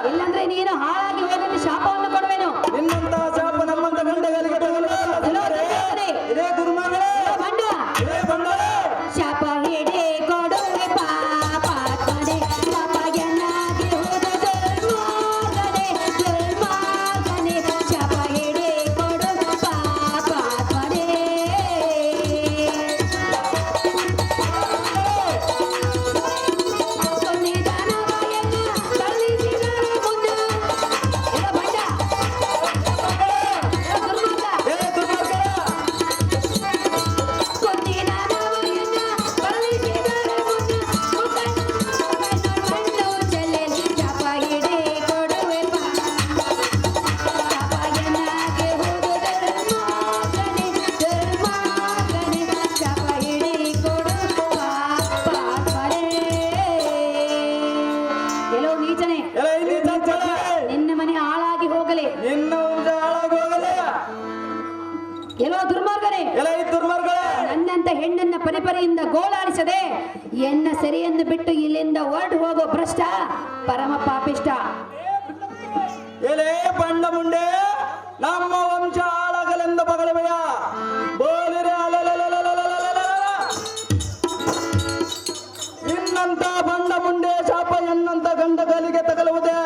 ಇಲ್ಲಾಂದ್ರೆ ನೀನು ಹಾಳಾಗಿ ಹೋಗಲು ಶಾಪವನ್ನು ಕೊಡುವೆನು. ನಿನ್ನಂತಹ ಶಾಪ ನಮ್ಮಂತ ಗಂಡಗಳಿಗೆ ಇದೇ ದುರ್ಮಾರ್ಗನೇ. ಬಂಡ ಶಾಪ ಹಿಡಿ ಕೊಡುವೆ ಪಾಪನೆ, ಶಾಪ ಎನ್ನಾಗಿ ಹೋದ ದುರ್ಮಾರ್ಗನೆ, ದುರ್ಮಾರ್ಗನೆ, ಶಾಪ ಹಿಡಿ ಕೊಡುವೆ ಪಾಪನೆ. ನಿನ್ನ ಮನೆ ಹಾಳಾಗಿ ಹೋಗಲಿ. ನಿನ್ನ ಉಂಜ ಹಾಳಾಗೋಗಲೇ. ಎಲ್ಲೋ ದುರ್ಮಾರ್ಗನೇ, ನನ್ನಂತ ಹೆಣ್ಣನ್ನ ಪರಿಪರಿಯಿಂದ ಗೋಳಾಡಿಸದೆ ಎನ್ನ ಸೆರೆಯನ್ನು ಬಿಟ್ಟು ಇಲ್ಲಿಂದ ಹೊರಟು ಹೋಗೋ ಭ್ರಷ್ಟ ಪರಮ ಪಾಪಿಷ್ಟ. ಎಲೆ ಬಂಡ ಮುಂಡೆ, ನಮ್ಮ ವಂಶ ಹಾಳಾಗಲೆಂದು ಬಗಲುವೆಯ ಬೋಲಿರೆ ನಿನ್ನಂತ ಬಂಡ ಮುಂಡೆ ಶಾಪ ಎನ್ನಂತ ಗಂಡ ಗಲಿಗೆ ತಗಲುವುದೇ.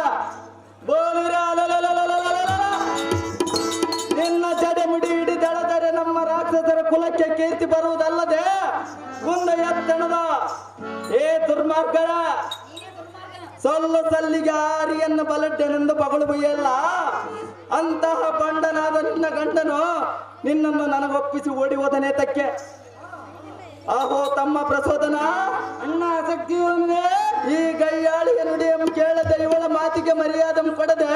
ಬೋಲಿರೆ ನಿನ್ನ ಜಡೆ ಮುಡಿ ಹಿಡಿದೆಳೆದರೆ ನಮ್ಮ ರಾಕ್ಷಸರ ಕುಲಕ್ಕೆ ಕೀರ್ತಿ ಬರುವುದಲ್ಲದೆ ಮುಂದೆ ಎತ್ತಣದ. ಏ ದುರ್ಮಾರ್ಗರ, ಸಲ್ಲಿಗೆ ಆರಿಯನ್ನು ಬಲಡ್ಡನೆಂದು ಬಗಲುವೆಯಲ್ಲ. ಅಂತಹ ಬಂಡನಾದ ನಿನ್ನ ಗಂಡನು ನಿನ್ನನ್ನು ನನಗೊಪ್ಪಿಸಿ ಓಡಿ ಹೋದನೇ ತಕ್ಕೆ. ಆಹೋ ತಮ್ಮ ಪ್ರಚೋದನ, ಅಣ್ಣ ಶಕ್ತಿಯೊಂದೇ. ಈ ಗೈಯಾಳಿಯ ನುಡಿಯಂ ಕೇಳದೆ ಇವಳ ಮಾತಿಗೆ ಮರ್ಯಾದಂ ಕೊಡದೆ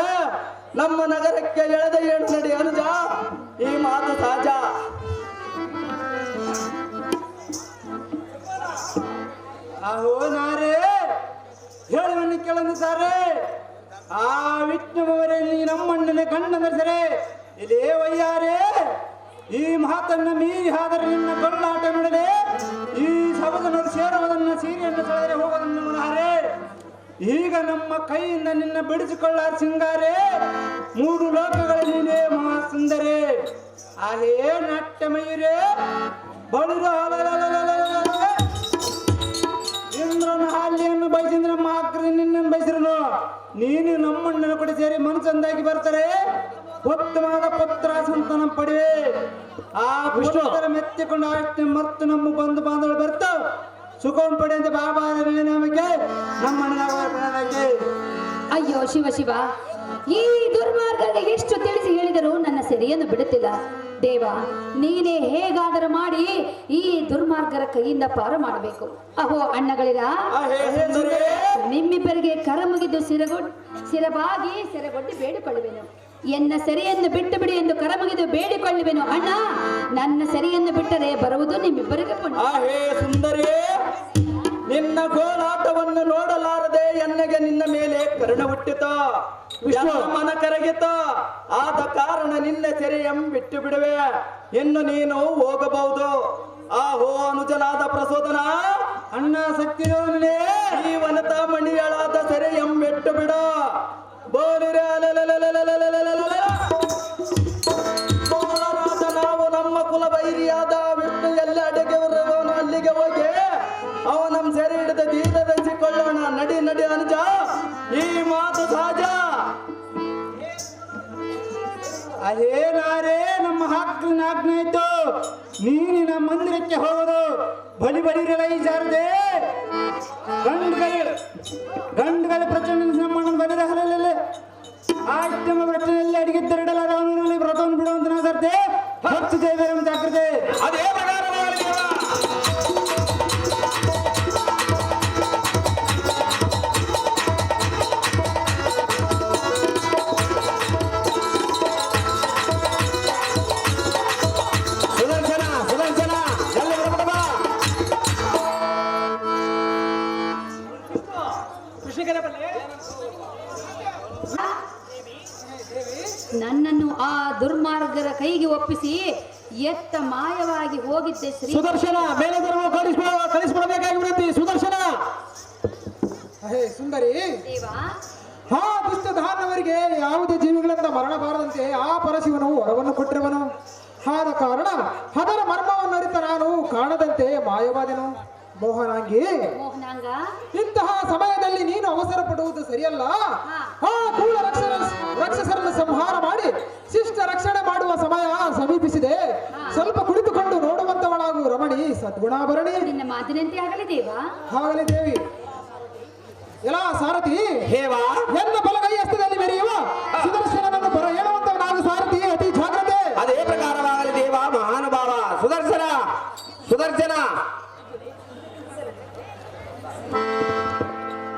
ನಮ್ಮ ನಗರಕ್ಕೆ ಎಳೆದ ಏಳು ನಡಿ ಅನುಜ. ಈ ಮಾತು ಸಹಜ. ಆಹೋ ನಾರೇ, ಹೇಳುವನ್ನು ಕೇಳಂದು ಸಾರೇ. ಆ ವಿಷ್ಣುವರೇ, ನೀ ನಮ್ಮಣ್ಣನ ಗಂಡ ಮೆರೆಸರೆ ಇದೇ ವಯ್ಯಾರೇ. ಈ ಮಾತನ್ನ ಮೀರಿ ಹಾದರೆ ನಿನ್ನ ಕೊಳ್ಳಾಟ ನೋಡದೆ ಈ ಸಬದನರು ಸೇರುವುದನ್ನು ಸೀರೆಯನ್ನು ಸೆಳೆದರೆ ಹೋಗೋದನ್ನು ಮನಹಾರೆ. ಈಗ ನಮ್ಮ ಕೈಯಿಂದ ನಿನ್ನ ಬಿಡಿಸಿಕೊಳ್ಳ ಸಿಂಗಾರೆ. ಮೂರು ಲೋಕಗಳಲ್ಲಿ ನೀನೇ ಮಹಾ ಸುಂದರೇ. ಆಹೇ ನಾಟ್ಯ ಮಯೂರೇ, ಬಳಿರೋ ಇಂದ್ರನ ಹಾಲಿ ಮದುವೆಯನ್ನು ಬಯಸಿದ್ರೆ ನಮ್ಮ ಅಕ್ಕರು ನಿನ್ನನ್ನು ಬಯಸಿರಲು ನೀನು ನಮ್ಮಣ್ಣನ ಕೂಡ ಸೇರಿ ಮನಸ್ಸಂದಾಗಿ ಬರ್ತಾರೆ ಉತ್ತಮವಾದ ಪುತ್ರ ಸಂತಾನ ಪಡಿವೆ ಆ ಪುಷ್ಪರ ಮೆತ್ತಿಕೊಂಡು ಅಷ್ಟೇ ಮತ್ತು ನಮ್ಮ ಬಂಧು ಬಾಂಧವರು ಬರ್ತಾವ ಸುಖಂ ಪಡೆಯಂತೆ ಬಾಬಾ ನಮಗೆ ನಮ್ಮಣ್ಣನಾಗಿ ಅಯ್ಯೋ ಶಿವ ಶಿವ, ಈ ದುರ್ಮಾರ್ಗಕ್ಕೆ ಎಷ್ಟು ತಿಳಿಸಿ ಹೇಳಿದರೂ ನನ್ನ ಸೆರೆಯನ್ನು ಬಿಡುತ್ತಿಲ್ಲ. ದೇವ, ನೀನೇ ಹೇಗಾದರೂ ಮಾಡಿ ಈ ದುರ್ಮಾರ್ಗರ ಕೈಯಿಂದ ಪಾರು ಮಾಡಬೇಕು. ಅಹೋ ಅಣ್ಣಗಳಿರ, ನಿಮ್ಮಿಬ್ಬರಿಗೆ ಕರ ಮುಗಿದು ಸಿರಬಾಗಿ ಸೆರೆಗೊಡ್ಡಿ ಬೇಡಿಕೊಳ್ಳುವೆನು. ಎನ್ನ ಸೆರೆಯನ್ನು ಬಿಟ್ಟು ಬಿಡಿ ಎಂದು ಕರ ಮುಗಿದು ಬೇಡಿಕೊಳ್ಳುವೆನು. ಅಣ್ಣ, ನನ್ನ ಸೆರೆಯನ್ನು ಬಿಟ್ಟರೆ ಬರುವುದು ನಿಮ್ಮಿಬ್ಬರಿಗೆ ಪುಣ್ಯ. ಸುಂದರಿ, ನಿನ್ನ ಗೋಳಾಟವನ್ನು ನೋಡಲಾರದೆ ಎನ್ನಗೆ ನಿನ್ನ ಮೇಲೆ ಕರುಣ ಹುಟ್ಟಿತ, ಮನ ಕರಗಿತ. ಆದ ಕಾರಣ ನಿನ್ನ ಸೆರೆಯಂ ಬಿಟ್ಟು ಬಿಡುವೆ. ಇನ್ನು ನೀನು ಹೋಗಬಹುದು. ಆಹೋ ಅನುಜನಾದ ಪ್ರಸೋದನ, ಅಣ್ಣ ಸತ್ಯನೇ ಈ ವನತ ಮಣಿಯಳಾದ ಸೆರೆಯಂ ಬಿಟ್ಟು ಬಿಡ. ಬೋಲಿರ ನಾವು ನಮ್ಮ ಕುಲ ಬೈರಿಯಾದ ವಿಷ್ಣು ಎಲ್ಲ ಅಡುಗೆ ಅಲ್ಲಿಗೆ ಹೋಗಿ ಅವ ನಮ್ ಸೆರೆ ಹಿಡಿದ ಧೀರವೆನಿಸಿಕೊಳ್ಳೋಣ. ನಡಿ ನಡಿ ಅನುಜ, ಈ ಮಾತು ಸಹಜ. ಅದೇನಾರೇ ನಮ್ಮ ಹಾಕ್ಲಿನ ಆಜ್ಞೆ ಆಯ್ತು. ನೀನಿನ ಮಂದಿರಕ್ಕೆ ಹೋಗೋದು ಬಲಿ ಬಲಿರಲ್ಲ ಈ ಜಾರದೆ ಗಂಡುಗಳ ಪ್ರಚಂಡ ನಮ್ಮಣ್ಣ ಬಲಿರ ಹಲಲ್ಲ ಆಯ್ತಮ್ಮ ಪ್ರಚನೆಯಲ್ಲಿ ಅಡಿಗಿದ್ದರಿಡಲಾರ ಅವನಲ್ಲಿ ವ್ರತವನ್ನು ಬಿಡುವಂತ ನಾ ಸರ್ತೆ ಹತ್ತು ದೇವರ ಜಾಗ್ರತೆ. ಅದೇ ಪ್ರಕಾರವಾಗಿ ದೇವ. ನನ್ನನ್ನು ಆ ದುರ್ಮಾರ್ಗರ ಕೈಗೆ ಒಪ್ಪಿಸಿ ಎತ್ತ ಮಾಯವಾಗಿ ಹೋಗಿದ್ದೆ ಶ್ರೀ ಸುದರ್ಶನ, ಮೇಲೆ ಕಳಿಸ್ಕೊಡಬೇಕಾಗಿ ವಿನಂತಿ. ಸುದರ್ಶನ. ಹೇ ಸುಂದರಿ, ದೇವಾ, ಹಾ ದುಷ್ಟ ದಾನವರಿಗೆ ಯಾವುದೇ ಜೀವಿಗಳಿಂದ ಮರಣ ಬಾರದಂತೆ ಆ ಪರಶಿವನು ವರವನ್ನು ಕೊಟ್ಟಿರುವನು. ಆದ ಕಾರಣ ಅದರ ಮರ್ಮವನ್ನು ಅರಿತ ನಾನು ಕಾಣದಂತೆ ಮಾಯವಾದೆನು. ಮೋಹನಾಂಗಿ, ಮೋಹನಾಂಗ, ಇಂತಹ ಸಮಯದಲ್ಲಿ ನೀನು ಅವಸರ ಪಡುವುದು ಸರಿಯಲ್ಲ. ಆ ಕೂಳ ರಾಕ್ಷಸರನ್ನು ಸಂಹಾರ ಮಾಡಿ ಶಿಷ್ಟ ರಕ್ಷಣೆ ಮಾಡುವ ಸಮಯ ಸಮೀಪಿಸಿದೆ. ಸ್ವಲ್ಪ ಕುಳಿತುಕೊಂಡು ನೋಡುವಂತವಳಾಗು ರಮಣಿ ಸದ್ಗುಣಾಭರಣಿ. ನಿನ್ನ ಮಾತಿನಂತೆ ಆಗಲಿ ದೇವಾ. ಆಗಲಿ ದೇವಿ. ಎಲ್ಲ ಸಾರಥಿ, ಹೇವಾ, ಎನ್ನ ಬಲಗೈ ಹಸ್ತದಲ್ಲಿ ಮೆರೆಯುವ ಸುದರ್ಶನನನ್ನು ಬರ ಹೇಳುವಂತವನಾಗು ಸಾರಥಿ, ಅತಿ ಜಾಗ್ರತೆ. ಅದೇ ಪ್ರಕಾರವಾಗಲಿ ದೇವ. ಮಹಾನುಭಾವ ಸುದರ್ಶನ.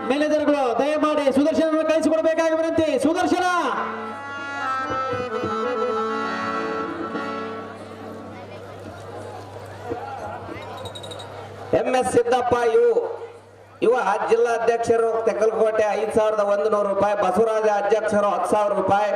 ಮೇಲೆದರುಗಳು ದಯಮಾಡಿ ಸುದರ್ಶನ ಕಳಿಸಿಕೊಡಬೇಕಾಗಿ ವಿನಂತಿ. ಸುದರ್ಶನ. MS ಸಿದ್ದಪ್ಪ ಯುವ ಜಿಲ್ಲಾಧ್ಯಕ್ಷರು ತೆಕ್ಕಲಕೋಟೆ 5100 ರೂಪಾಯಿ. ಬಸವರಾಜ ಅಧ್ಯಕ್ಷರು 10,000 ರೂಪಾಯಿ.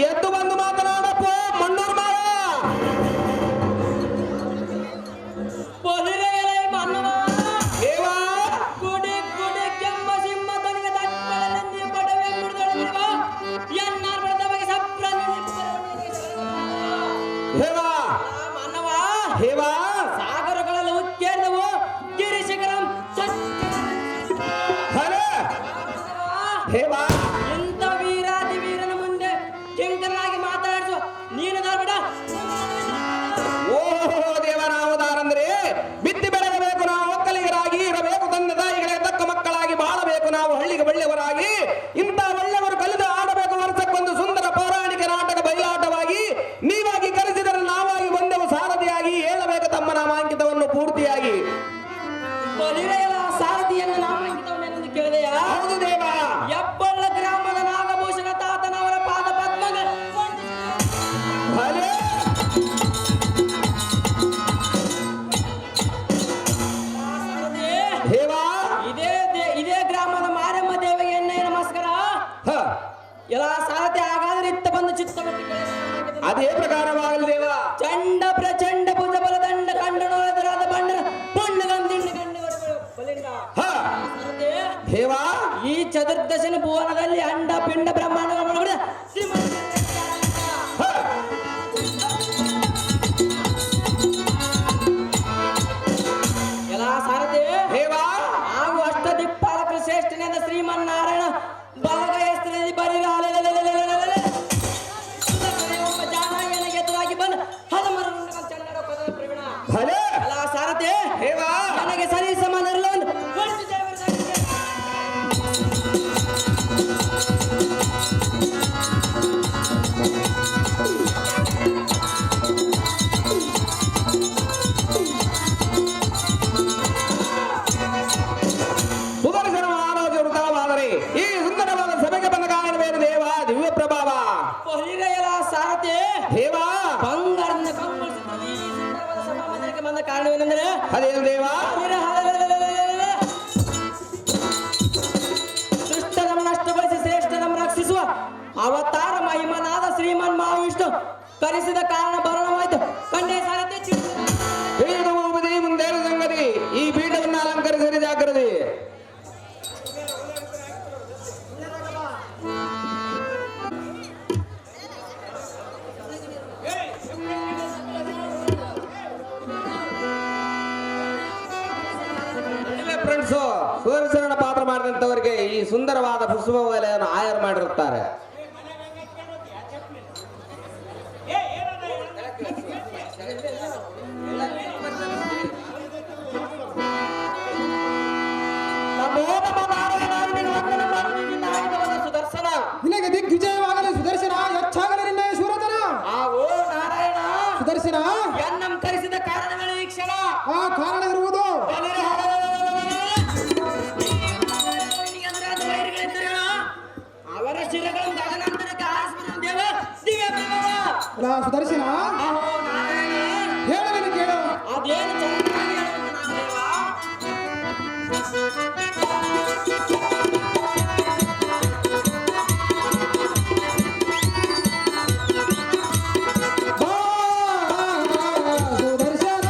ಎದ್ದು ಬಂದು ಮಾತನಾಡಪ್ಪ ಮಣ್ಣೂರು ಮಾವ. ದೇವಾ ಹೇವಾ ಹೇವಾ ಸಾಗರಗಳೆಲ್ಲ ಉಕ್ಕೇರಿದವು ಗಿರಿಶಿಖರಂ ಹಲೋ ಹೇವಾ ಎಂತ ವೀರಾದಿ ವೀರನ ಮುಂದೆ ಕೆಂಕನಾಗಿ ಮಾತಾಡಿಸುವ ನೀನು ಬೇಡ. ಓಹೋ ದೇವನಾಮದಾರಂದ್ರೆ ಬಿತ್ತಿ ಬೆಳೆಯಬೇಕು ನಾವು ಒಕ್ಕಲಿಗರಾಗಿ ಇರಬೇಕು, ತಂದೆ ತಾಯಿಗಳಿಗೆ ತಕ್ಕ ಮಕ್ಕಳಾಗಿ ಬಾಳಬೇಕು ನಾವು ಹಳ್ಳಿಗೆ ಒಳ್ಳೆಯವರಾಗಿ. ಇಂಥ ಒಳ್ಳೆಯವರು ಕಲಿದು ಆಡಬೇಕು ವರ್ಷಕ್ಕೊಂದು ಸುಂದರ ಪೌರಾಣಿಕ ನಾಟಕ ಬಯಲಾಟವಾಗಿ ನೀವಾಗಿ ಕರೆಸಿದರೆ ನಾವಾಗಿ ಬಂದೆವು ಸಾರಥಿಯಾಗಿ ಹೇಳಬೇಕು ತಮ್ಮ ನಾಮಾಂಕಿತವನ್ನು ಪೂರ್ತಿಯಾಗಿ. ಬಲಿರೆಯಲ ಸಾರಥಿಯನ್ನು ನಾಮಾಂಕಿತವನ್ನೆಂದು ಕೇಳಿದೆಯಾ? ಹೌದು ದೇವ. ಹೆಬ್ಬಳ್ಳ ಗ್ರಾಮದ ನಾಗಭೂಷಣ ತಾತನವರ ಪಾದ ಪದ್ಮಗೆ ಭಲೆ. ದೇವಾ ಇದೇ ಗ್ರಾಮದ ಮಾರಮ್ಮ ದೇವಿಗೆ ಎಣ್ಣೆ ನಮಸ್ಕಾರ. ಹ ಎಲ್ಲ ಸಾರಥಿ ಹಾಗಾದ್ರೆ ಇತ್ತ ಬಂದು ಚಿತ್ತ ಅದೇ ಪ್ರಕಾರವಾಗಲಿ ದೇವ. ಚಂಡ ಪ್ರಚಂಡ ಭುಜ ಬಲ ದಂಡ ಕಂಡನೋದರಾದ ಬಂಡನ ಬಣ್ಣಗಂದಿಂಡ ಬಲಿಂಡ ಹ ದೇವಾ ಈ ಚತುರ್ದಶನ ಭುವನದಲ್ಲಿ ಅಂಡ ಪಿಂಡ ಬ್ರಹ್ಮಾಂಡ ಹ ಎಲ್ಲ ಸಾರಥಿ ದೇವಾ ಹಾಗೂ ಅಷ್ಟದಿಕ್ಪಾಲಕರು ಶ್ರೇಷ್ಠನಾದ ಶ್ರೀಮನ್ನಾರಾಯಣ ಬಲಗಯಸ್ತ್ರಲ್ಲಿ ಒಬ್ಬ ಜಾನಾಯನ ಎದುರಾಗಿ ಬಂದು ಹಲಮರ ಪ್ರವೀಣ ಭಲೆ. ಎಲ್ಲ ಸಾರಥಿ ದೇವಾ ನನಗೆ ಸರಿ ಸಮಾನ ಇರಲು ಸುದರ್ಶನ ಮಹಾರಾಜ ವೃತವಾದರೆ ಈ ಸುಂದರವಾದ ಸಭೆಗೆ ಬಂದ ಕಾರಣವೇನು ದೇವ? ದಿವ್ಯ ಪ್ರಭಾವ. ಎಲ್ಲ ಸಾರಥಿ ದೇವಾ ಬಂಗಾರದಿಂದ ಕಂಗೊಳಿಸುತ್ತಿರುವ ಈ ಸುಂದರವಾದ ಸಭಾಮಂದಿರಕ್ಕೆ ಬಂದ ಕಾರಣವೇನೆಂದರೆ ಅದೇನು ದೇವ? ದುಷ್ಟರನ್ನು ನಷ್ಟಗೊಳಿಸಿ ಶ್ರೇಷ್ಠರನ್ನು ರಕ್ಷಿಸುವ ಅವತಾರ ಮಹಿಮನಾದ ಶ್ರೀಮನ್ ಮಹಾವಿಷ್ಣು ಕರೆಸಿದ ಕಾರಣ ಭರಣವಾಯಿತು. ಕಣ್ಣೇ ಸಾರಥಿ ಇದು ಉಪದಿ ಮುಂದೇನು ಸಂಗತಿ? ಈ ಪೀಠವನ್ನು ಅಲಂಕರಿಸಿದ ಜಾಗ್ರತೆ. ಫ್ರೆಂಡ್ಸು ಸುದರ್ಶನ ಪಾತ್ರ ಮಾಡಿದಂಥವರಿಗೆ ಈ ಸುಂದರವಾದ ಪುಷ್ಪ ವಲಯವನ್ನು ಆಯರ್ ಮಾಡಿರುತ್ತಾರೆ. ಸುದರ್ಶನ ನಿನಗೆ ದಿಗ್ವಿಜಯವಾಗಲಿ ಸುದರ್ಶನ, ಹೆಚ್ಚಾಗಲಿ ನಿನ್ನ ಶೂರತನ. ಓ ನಾರಾಯಣ ಸುದರ್ಶನ ಎನ್ನಂ ಕರೆಸಿದ ಕಾರಣಗಳು ಈ ಕ್ಷಣ ಆ ಕಾರಣ ಇರುವುದು ಅವರ ಶಿರಗಳನ್ನು ಗಗನಾಂತರಕ್ಕೆ ಹಾರಿಸಿದ ದೇವ ದಿವ್ಯ ಪ್ರಭಾವ. ಅಲ್ಲ ಸುದರ್ಶನ ಆಹೋ ನಾರಾಯಣ ಹೇಳು ನೀನು ಕೇಳು. ಅದೇನು ಚೆನ್ನಾಗಿ ಹೇಳುವುದು ದೇವ. ಸುದರ್ಶನ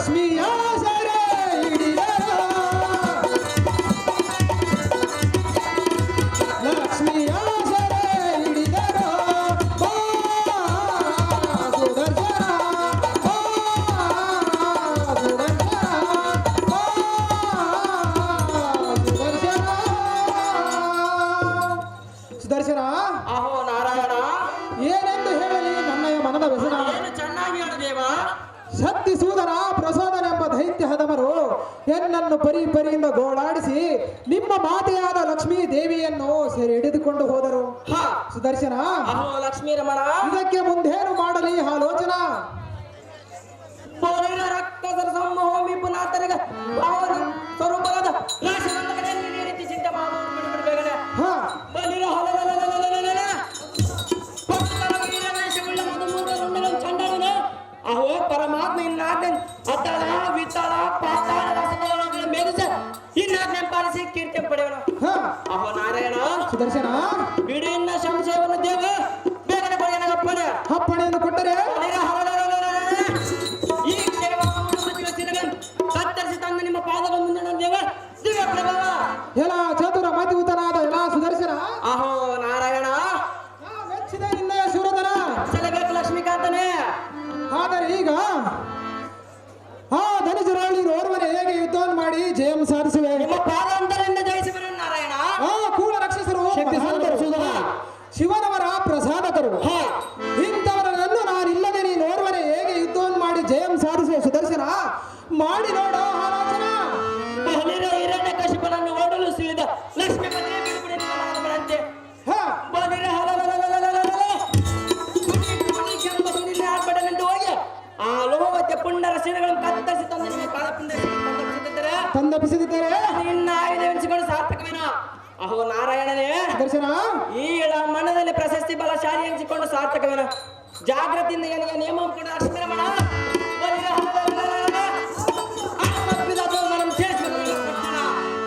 ಲಕ್ಷ್ಮಿಯ ಸೆರೆ ಹಿಡಿದರೋ ಲಕ್ಷ್ಮಿಯ ಸೆರೆ ಹಿಡಿದರೋ ಬಾ ಸುದರ್ಶನ ಬಾ ಸುದರ್ಶನ ಬಾ ಸುದರ್ಶನ ಸುದರ್ಶನ ಅಹೋ ನಾರಾಯಣ, ಏನೆಂದು ಹೇಳಲಿ ನನ್ನಯ ಮನದ ವ್ಯಸನ. ಏನು ಚೆನ್ನಾಗಿ ಹೇಳು ದೇವ. ಶಕ್ತಿಸೂದನ ಪ್ರಸೋದನೆಂಬ ದೈತ್ಯ ಹದಮರು ಎನ್ನನ್ನು ಪರಿ ಪರಿಯಿಂದ ಗೋಳಾಡಿಸಿ ನಿಮ್ಮ ಮಾತೆಯಾದ ಲಕ್ಷ್ಮೀ ದೇವಿಯನ್ನು ಸೆರೆ ಹಿಡಿದುಕೊಂಡು ಹೋದರು. ಹಾ, ಸುದರ್ಶನ, ಅಹೋ ಲಕ್ಷ್ಮೀ ರಮಣ, ಇದಕ್ಕೆ ಮುಂದೇನು ಮಾಡಲಿ ಆಲೋಚನಾ? ಬೋರಿನ ರಕ್ತದ ಸಮೂಹಿ ಪುನಾತರಿಗ ಪಾವನ ಸ್ವರೂಪದ ನಾಶನಂದಕನೇ ಈ ರೀತಿ ಚಿಂತೆ ಮಾಡುವುದು ಬಿಡಬೇಕನೆ. ಹ ಬಲಿರ ಹಲಲಲಲಲಲಲಲ ಪಟ್ಟಣ ವೀರ ವೇಷವುಳ್ಳ ಮಧುಮೂಢರುಂಡಗಳ ಚಂಡಾಲನ ಅಹೋ ಪರಮಾತ್ಮ ಇನ್ನಾದ್ನ ಅತಳ ವಿತಳ ಪಾತಾಳ ರಸದೊಳಗಳ ಮೇಲಿಸ ಇನ್ನಾದ್ನ ಪಾಲಿಸಿ ಕೀರ್ತಿ ಪಡೆಯೋಣ. ಹ ಅಹೋ ನಾರಾಯಣ, ಸುದರ್ಶನ, ಬಿಡಿನ ಸಂಶಯವನ್ನು ದೇವ ಬೇಗನೆ ಪಡೆಯನಗಪ್ಪನ ಅಪ್ಪಣೆಯನ್ನು ಕೊಟ್ಟರೆ ಬಲಿರ ಹಲಲಲಲಲಲ ಈ ಕತ್ತರಿಸಿ ತಂದ ನಿಮ್ಮ ಪಾದಗಳ ಮುಂದೆ ದೇವ ದಿವ್ಯ ಪ್ರಭಾವ. ಎಲ್ಲ ಚತುರ ಮತಿಯುತನಾದ ಎಲ್ಲ ಸುದರ್ಶನ, ಅಹೋ ನಾರಾಯಣ, ಮೆಚ್ಚಿದ ನಿನ್ನಯ ಶೂರಧನ. ಸಲಬೇಕು ಲಕ್ಷ್ಮೀಕಾಂತನೇ. ಆದರೆ ಈಗ ಆ ಧನುಜರಲ್ಲಿ ಓರ್ವನೆ ಹೇಗೆ ಯುದ್ಧವನ್ನು ಮಾಡಿ ಜಯಂ ಸಾಧಿಸುವೆ? ನಿಮ್ಮ ಪಾದಾಂತರದಿಂದ ಜಯಿಸುವರು ನಾರಾಯಣ. ಆ ಕೂಳ ರಾಕ್ಷಸರು ಮಹಾಂತರು, ಶಿವನವರ ಪ್ರಸಾದಕರು. ಇಂಥವರನ್ನು ನಾನಿಲ್ಲದೆ ನೀನು ಓರ್ವನೆ ಹೇಗೆ ಯುದ್ಧವನ್ನು ಮಾಡಿ ಜಯಂ ಸಾಧಿಸುವ? ಸುದರ್ಶನ, ಮಾಡಿ ನೋಡೋ ಆಲೋಚನಾ. ಬಲಿರ ಹಿರಣ್ಯ ಕಶಿಪನನ್ನು ಓಡಲು ಸಿಳಿದ ಲಕ್ಷ್ಮೀಪತಿಯ ಬಿಡುಗಡೆ ನಿಮ್ಮಂತೆ ಹ ಬಲಿರ ಹಲಲಲಲಲಲಲ ಕೆಂಪುನಿಲ್ಲಿ ಆರ್ಭಟನೆಂದು ಹೋಗಿ ಆ ಲೋಹವತ್ಯ ಪುಂಡರ ಶಿರಗಳನ್ನು ಕತ್ತರಿಸಿ ತಂದು ನಿಮ್ಮ ಪಾದಪಿಂದ ತಂದಪಿಸಿದ್ದಾರೆ. ನಿನ್ನ ಆಯುಧವೆನಿಸಿಕೊಂಡು ಸಾರ್ಥಕವೇನೋ. ಅಹೋ ನಾರಾಯಣನೇ, ಸುದರ್ಶನ, ಈ ಮನದಲ್ಲಿ ಪ್ರಶಸ್ತಿ ಬಲಶಾಲಿ ಎನಿಸಿಕೊಂಡು ಸಾರ್ಥಕವೇನೋ. ಜಾಗೃತಿಯಿಂದ ನನಗೆ ನಿಯಮ ಕೂಡ ಅಕ್ಷರಮಣ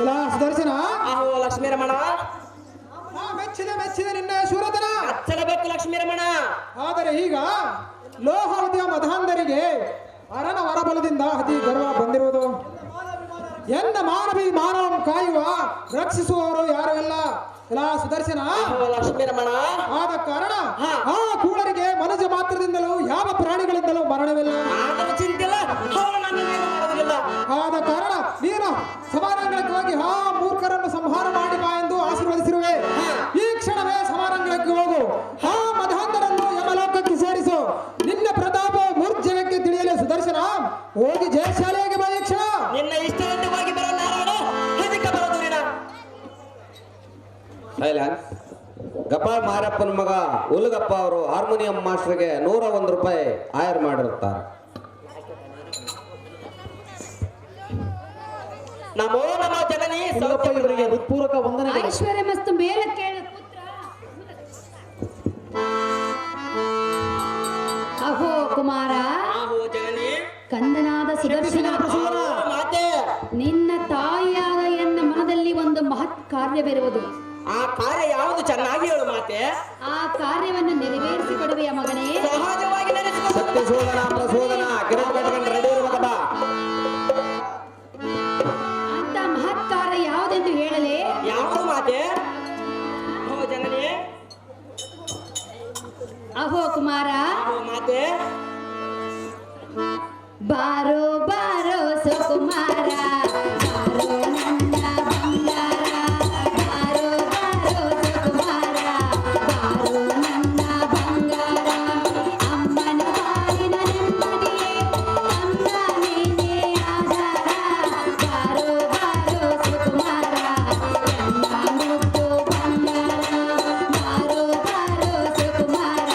ಎಲ್ಲ ಸುದರ್ಶನ, ಅಹೋ ಲಕ್ಷ್ಮೀ ರಮಣ, ಮೆಚ್ಚಿದ ನಿನ್ನ ಶೂರಧನ. ಹಚ್ಚಲಬೇಕು ಲಕ್ಷ್ಮೀ ರಮಣ. ಆದರೆ ಈಗ ಲೋಹವತಿಯ ಮಧಾಂಧರಿಗೆ ಅರನ ವರಬಲದಿಂದ ಅತಿ ಗರ್ವ ಬಂದಿರುವುದು. ಎನ್ನ ಮಾನವಿ ಮಾನವ ಕಾಯುವ ರಕ್ಷಿಸುವವರು ಯಾರು ಇಲ್ಲ. ಎಲ್ಲ ಸುದರ್ಶನ, ಅಹೋ ಲಕ್ಷ್ಮೀ ರಮಣ, ಆದ ಕಾರಣ ಆ ಕೂಳರಿಗೆ ಮನುಜ ಮಾತ್ರದಿಂದಲೂ ಯಾವ ಪ್ರಾಣಿಗಳಿಂದಲೂ ಮರಣವಿಲ್ಲ. ಆದರೂ ಚಿಂತಿಲ್ಲ, ಅವರು ನನ್ನೇನು ಮಾಡೋದಿಲ್ಲ. ಆದ ಕಾರಣ ನೀನು ಸಮಾರಂಗಕ್ಕೆ ಹೋಗಿ ಆ ಮೂರ್ಖರನ್ನು ಸಂಹಾರ ಮಾಡಿ ಬಾ ಎಂದು ಆಶೀರ್ವದಿಸಿರುವೆ. ಈ ಕ್ಷಣವೇ ಸಮಾರಂಗಕ್ಕೆ ಹೋಗು, ಆ ಮಧಾಂಧರನ್ನು ಯಮಲೋಕಕ್ಕೆ ಸೇರಿಸು. ನಿನ್ನ ಪ್ರತಾಪ ಮೂರ್ಜನಕ್ಕೆ ತಿಳಿಯಲು ಸುದರ್ಶನ, ಹೋಗಿ ಜಯಶಾಲಿಯಾಗಿ ಬಾ ಈ ಕ್ಷಣ. ನಿನ್ನ ಇಷ್ಟದಂತೆ ಹೋಗಿ ಬರೋ ನಾರಾಯಣ, ಅದಕ್ಕೆ ಬರೋದು ನೀನ. ಸೈಲೆನ್ಸ್. ಗಪಾಳ್ ಮಾರಪ್ಪನ ಮಗ ಉಲಗಪ್ಪ ಅವರು ಹಾರ್ಮೋನಿಯಂ ಮಾಸ್ಟರ್ಗೆ 101 ರೂಪಾಯಿ ಆಯರ್ ಮಾಡಿರುತ್ತಾರೆ. ನಮೋ ನಮೋ ಜನನಿ ಉಲಗಪ್ಪ ಇವರಿಗೆ ಹೃತ್ಪೂರ್ವಕ ವಂದನೆಗಳು. ಐಶ್ವರ್ಯ ಮಸ್ತು ಮೇಲೆ ಕೇಳ ಪುತ್ರ. ಅಹೋ ಕುಮಾರ, ಆಹೋ ಜನನಿ, ಕಂದನಾದ ಸುದರ್ಶನ, ಆಹೋ ಮಾತೆ, ನಿನ್ನ ತಾಯಿಯಾದ ಎನ್ನ ಮನದಲ್ಲಿ ಒಂದು ಮಹತ್ ಕಾರ್ಯವಿರುವುದು. ಆ ಕಾರ್ಯ ಯಾವುದು ಚೆನ್ನಾಗಿ ಹೇಳು ಮಾತೆ. ಆ ಕಾರ್ಯವನ್ನು ನೆರವೇರಿಸಿಕೊಡುವೆಯ ಮಗನೇ. ಸಹಜವಾಗಿ ನಡೆಸಿಕೊಂಡು ಸತ್ಯಶೋಧನ ಪ್ರಸೋದನ ಕಿರಣ ಕಟ್ಕೊಂಡು ರೆಡಿ ಇರ್ಬೇಕಪ್ಪ. ಅಂತ ಮಹತ್ ಕಾರ್ಯ ಯಾವುದೆಂದು ಹೇಳಲೇ? ಯಾವುದು ಮಾತೆ? ಆಹೋ ಜನನಿ, ಅಹೋ ಕುಮಾರ, ಆಹೋ ಮಾತೆ, ಬಾರೋ ಬಾರೋ ಸುಕುಮಾರ, ಬಾರೋ ನನ್ನ ಬಂಗಾರ, ಬಾರೋ ಬಾರೋ ಸುಕುಮಾರ, ಬಾರೋ ನನ್ನ ಬಂಗಾರ, ಅಮ್ಮನ ಬಾಳಿನ ನೆಮ್ಮದಿಯೇ ಅಮ್ಮ ನೀನೇ ಆಧಾರ, ಬಾರೋ ಬಾರೋ ಸುಕುಮಾರ, ನನ್ನ ಮುದ್ದು ಬಂಗಾರ, ಬಾರೋ ಬಾರೋ ಸುಕುಮಾರ,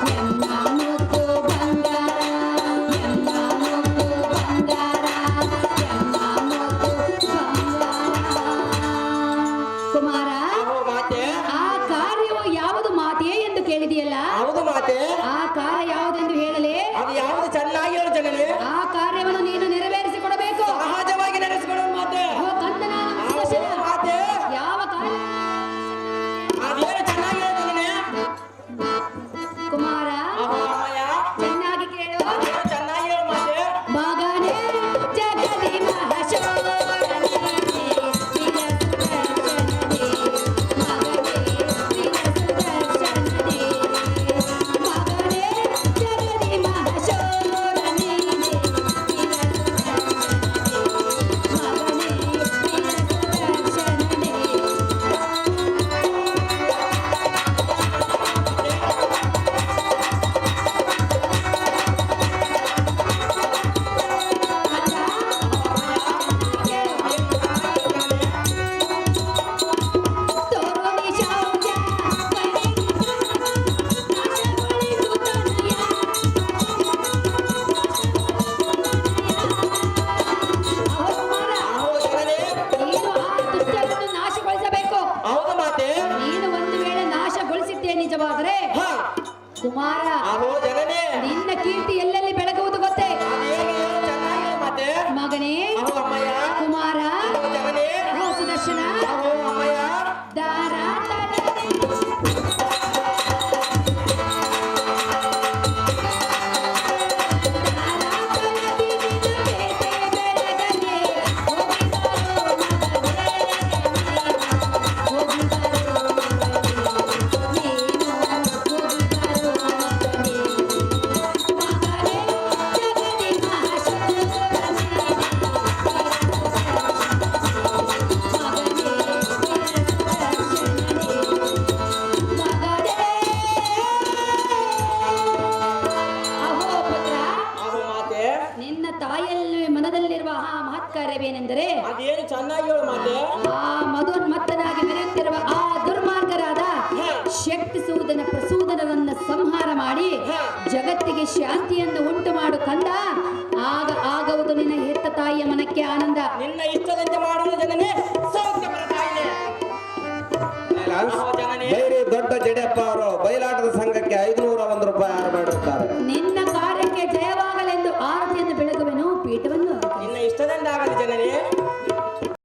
ನನ್ನ ಮುದ್ದು ಬಂಗಾರ, ನನ್ನ ಮುದ್ದು ಬಂಗಾರ, ನನ್ನ ಮನದಲ್ಲಿರುವ ಆ ಮಹತ್ ಕಾರ್ಯವೇನೆಂದರೆ ಅದೇನು ಚೆನ್ನಾಗಿ ಹೇಳು ಮಾತೆ. ಆ ಮದೋನ್ಮತ್ತನಾಗಿ ಮೆರೆಯುತ್ತಿರುವ ಆ ದುರ್ಮಾರ್ಗರಾದ ಶಕ್ತಿಸೂದನ ಪ್ರಸೂದನವನ್ನ ಸಂಹಾರ ಮಾಡಿ ಜಗತ್ತಿಗೆ ಶಾಂತಿಯನ್ನು ಉಂಟು ಮಾಡು ಕಂದ. ಆಗವುದು ನಿನ್ನ ಹೆತ್ತ ತಾಯಿಯ ಮನಕ್ಕೆ ಆನಂದ. ನಿನ್ನ ಇಷ್ಟದಂತೆ ಮಾಡಲು ಜನನೇ ಸೌಖ್ಯ ಬರತಾಯಿದೆ. ಬೈರಿ ದೊಡ್ಡ ಜಡೆಯಪ್ಪ ಅವರು ಬಯಲಾಟದ ಸಂಘಕ್ಕೆ 5